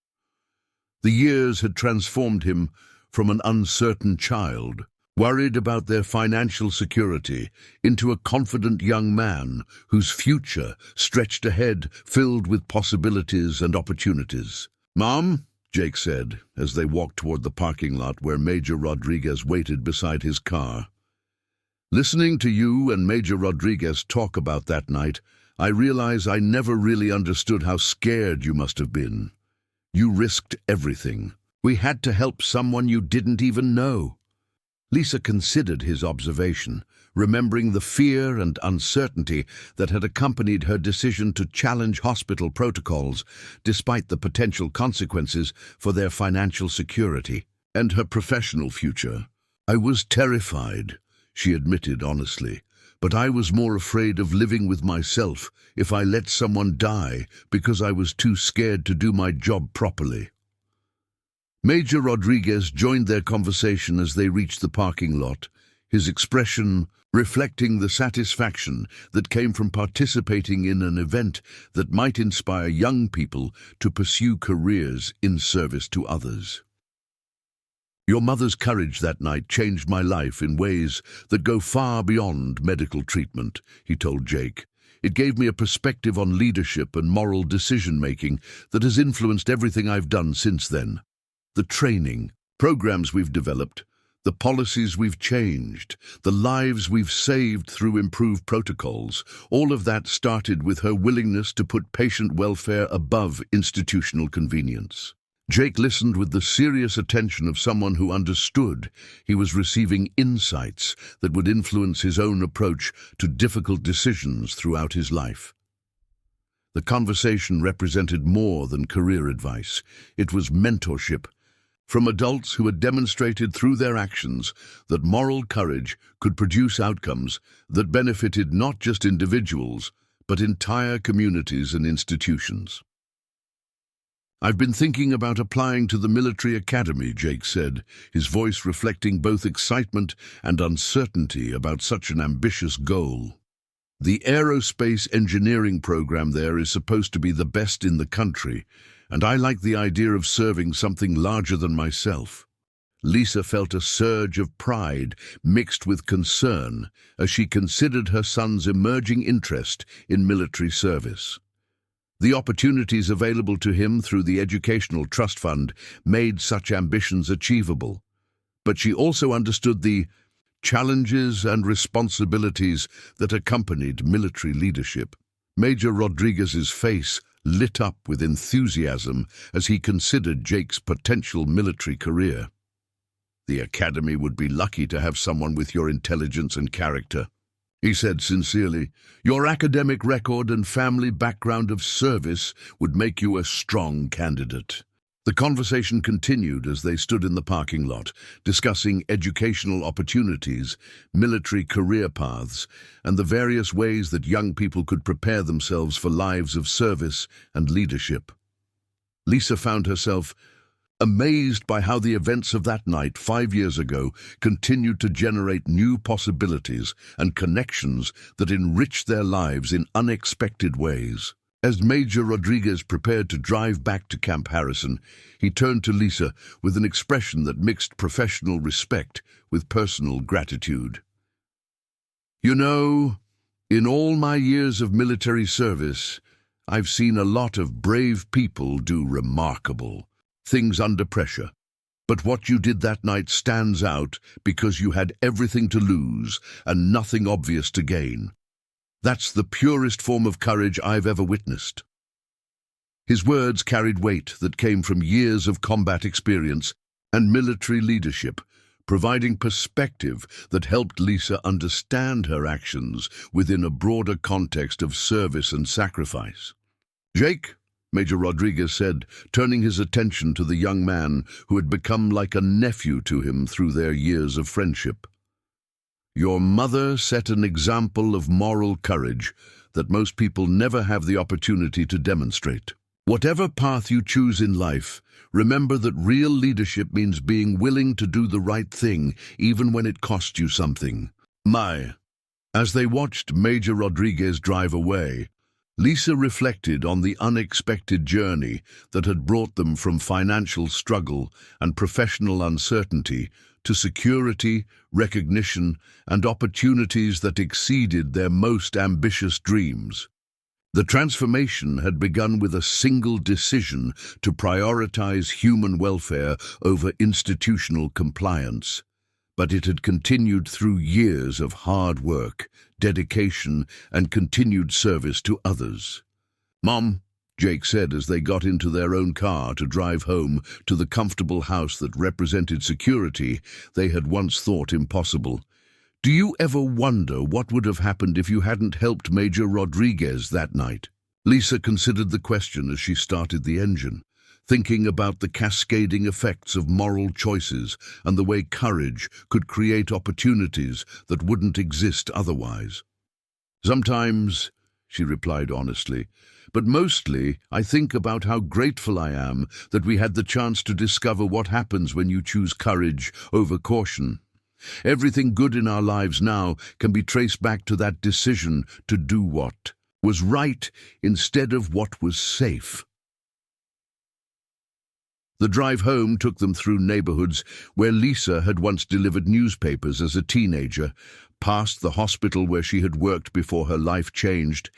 [SPEAKER 1] The years had transformed him from an uncertain child, worried about their financial security, into a confident young man whose future stretched ahead, filled with possibilities and opportunities. "Mom," Jake said, as they walked toward the parking lot where Major Rodriguez waited beside his car. "Listening to you and Major Rodriguez talk about that night, I realize I never really understood how scared you must have been. You risked everything. We had to help someone you didn't even know." Lisa considered his observation, remembering the fear and uncertainty that had accompanied her decision to challenge hospital protocols, despite the potential consequences for their financial security and her professional future. "I was terrified," she admitted honestly, "but I was more afraid of living with myself if I let someone die because I was too scared to do my job properly." Major Rodriguez joined their conversation as they reached the parking lot, his expression reflecting the satisfaction that came from participating in an event that might inspire young people to pursue careers in service to others. "Your mother's courage that night changed my life in ways that go far beyond medical treatment," he told Jake. "It gave me a perspective on leadership and moral decision-making that has influenced everything I've done since then. The training, programs we've developed, the policies we've changed, the lives we've saved through improved protocols, all of that started with her willingness to put patient welfare above institutional convenience." Jake listened with the serious attention of someone who understood he was receiving insights that would influence his own approach to difficult decisions throughout his life. The conversation represented more than career advice. It was mentorship from adults who had demonstrated through their actions that moral courage could produce outcomes that benefited not just individuals, but entire communities and institutions. "I've been thinking about applying to the military academy," Jake said, his voice reflecting both excitement and uncertainty about such an ambitious goal. "The aerospace engineering program there is supposed to be the best in the country, and I like the idea of serving something larger than myself." Lisa felt a surge of pride mixed with concern as she considered her son's emerging interest in military service. The opportunities available to him through the Educational Trust Fund made such ambitions achievable, but she also understood the challenges and responsibilities that accompanied military leadership. Major Rodriguez's face lit up with enthusiasm as he considered Jake's potential military career. "The academy would be lucky to have someone with your intelligence and character," he said sincerely. "Your academic record and family background of service would make you a strong candidate." The conversation continued as they stood in the parking lot, discussing educational opportunities, military career paths, and the various ways that young people could prepare themselves for lives of service and leadership. Lisa found herself amazed by how the events of that night 5 years ago continued to generate new possibilities and connections that enriched their lives in unexpected ways. As Major Rodriguez prepared to drive back to Camp Harrison, he turned to Lisa with an expression that mixed professional respect with personal gratitude. "You know, in all my years of military service, I've seen a lot of brave people do remarkable things under pressure. But what you did that night stands out because you had everything to lose and nothing obvious to gain. That's the purest form of courage I've ever witnessed." His words carried weight that came from years of combat experience and military leadership, providing perspective that helped Lisa understand her actions within a broader context of service and sacrifice. "Jake," Major Rodriguez said, turning his attention to the young man who had become like a nephew to him through their years of friendship. Your mother set an example of moral courage that most people never have the opportunity to demonstrate. Whatever path you choose in life, remember that real leadership means being willing to do the right thing, even when it costs you something. As they watched Major Rodriguez drive away, Lisa reflected on the unexpected journey that had brought them from financial struggle and professional uncertainty to security, recognition, and opportunities that exceeded their most ambitious dreams. The transformation had begun with a single decision to prioritize human welfare over institutional compliance, but it had continued through years of hard work, dedication, and continued service to others. "Mom," Jake said as they got into their own car to drive home to the comfortable house that represented security they had once thought impossible, "do you ever wonder what would have happened if you hadn't helped Major Rodriguez that night?" Lisa considered the question as she started the engine, thinking about the cascading effects of moral choices and the way courage could create opportunities that wouldn't exist otherwise. "Sometimes," she replied honestly, "but mostly I think about how grateful I am that we had the chance to discover what happens when you choose courage over caution. Everything good in our lives now can be traced back to that decision to do what was right instead of what was safe." The drive home took them through neighborhoods where Lisa had once delivered newspapers as a teenager, past the hospital where she had worked before her life changed,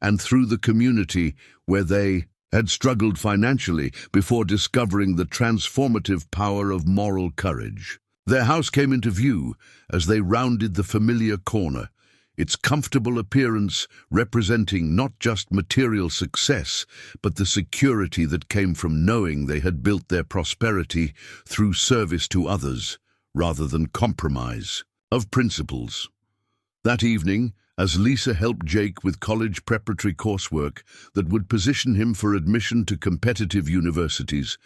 [SPEAKER 1] and through the community where they had struggled financially before discovering the transformative power of moral courage. Their house came into view as they rounded the familiar corner, its comfortable appearance representing not just material success, but the security that came from knowing they had built their prosperity through service to others, rather than compromise of principles. That evening, as Lisa helped Jake with college preparatory coursework that would position him for admission to competitive universities,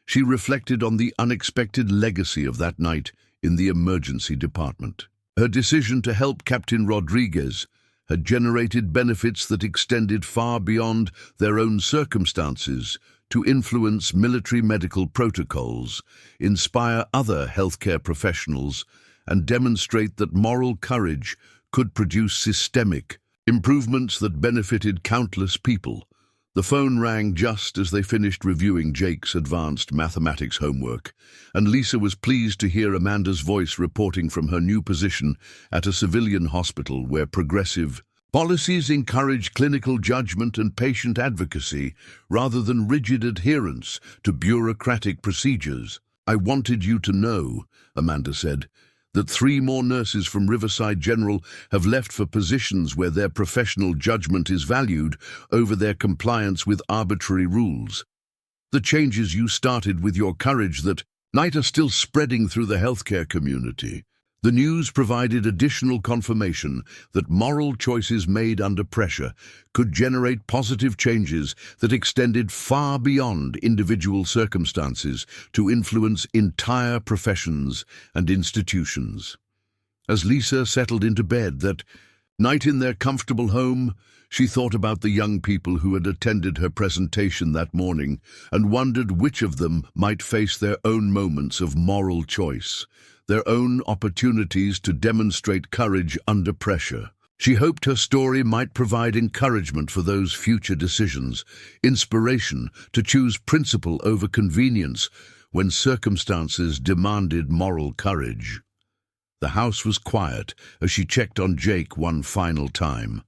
[SPEAKER 1] she reflected on the unexpected legacy of that night in the emergency department. Her decision to help Captain Rodriguez had generated benefits that extended far beyond their own circumstances to influence military medical protocols, inspire other healthcare professionals, and demonstrate that moral courage could produce systemic improvements that benefited countless people. The phone rang just as they finished reviewing Jake's advanced mathematics homework, and Lisa was pleased to hear Amanda's voice reporting from her new position at a civilian hospital where progressive policies encourage clinical judgment and patient advocacy rather than rigid adherence to bureaucratic procedures. "I wanted you to know," Amanda said, "that 3 more nurses from Riverside General have left for positions where their professional judgment is valued over their compliance with arbitrary rules. The changes you started with your courage that night are still spreading through the healthcare community." The news provided additional confirmation that moral choices made under pressure could generate positive changes that extended far beyond individual circumstances to influence entire professions and institutions. As Lisa settled into bed that night in their comfortable home, she thought about the young people who had attended her presentation that morning and wondered which of them might face their own moments of moral choice, their own opportunities to demonstrate courage under pressure. She hoped her story might provide encouragement for those future decisions, inspiration to choose principle over convenience when circumstances demanded moral courage. The house was quiet as she checked on Jake one final time,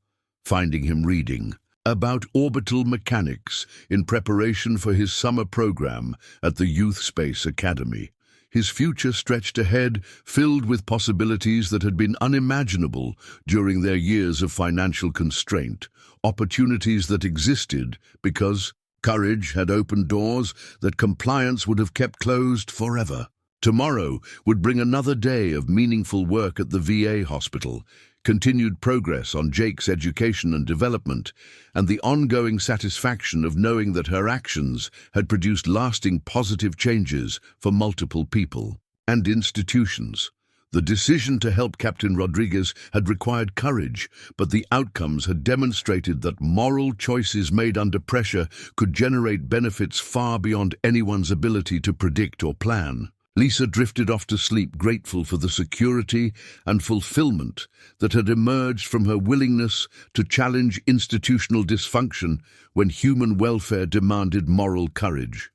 [SPEAKER 1] finding him reading about orbital mechanics in preparation for his summer program at the Youth Space Academy. His future stretched ahead, filled with possibilities that had been unimaginable during their years of financial constraint, opportunities that existed because courage had opened doors that compliance would have kept closed forever. Tomorrow would bring another day of meaningful work at the VA hospital, continued progress on Jake's education and development, and the ongoing satisfaction of knowing that her actions had produced lasting positive changes for multiple people and institutions. The decision to help Captain Rodriguez had required courage, but the outcomes had demonstrated that moral choices made under pressure could generate benefits far beyond anyone's ability to predict or plan. Lisa drifted off to sleep, grateful for the security and fulfillment that had emerged from her willingness to challenge institutional dysfunction when human welfare demanded moral courage.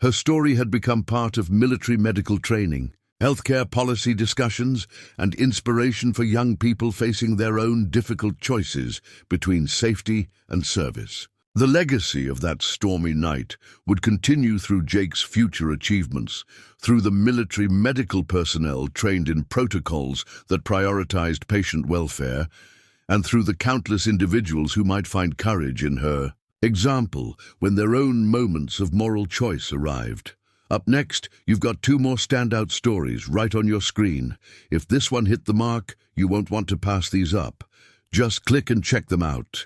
[SPEAKER 1] Her story had become part of military medical training, healthcare policy discussions, and inspiration for young people facing their own difficult choices between safety and service. The legacy of that stormy night would continue through Jake's future achievements, through the military medical personnel trained in protocols that prioritized patient welfare, and through the countless individuals who might find courage in her example when their own moments of moral choice arrived. Up next, you've got two more standout stories right on your screen. If this one hit the mark, you won't want to pass these up. Just click and check them out.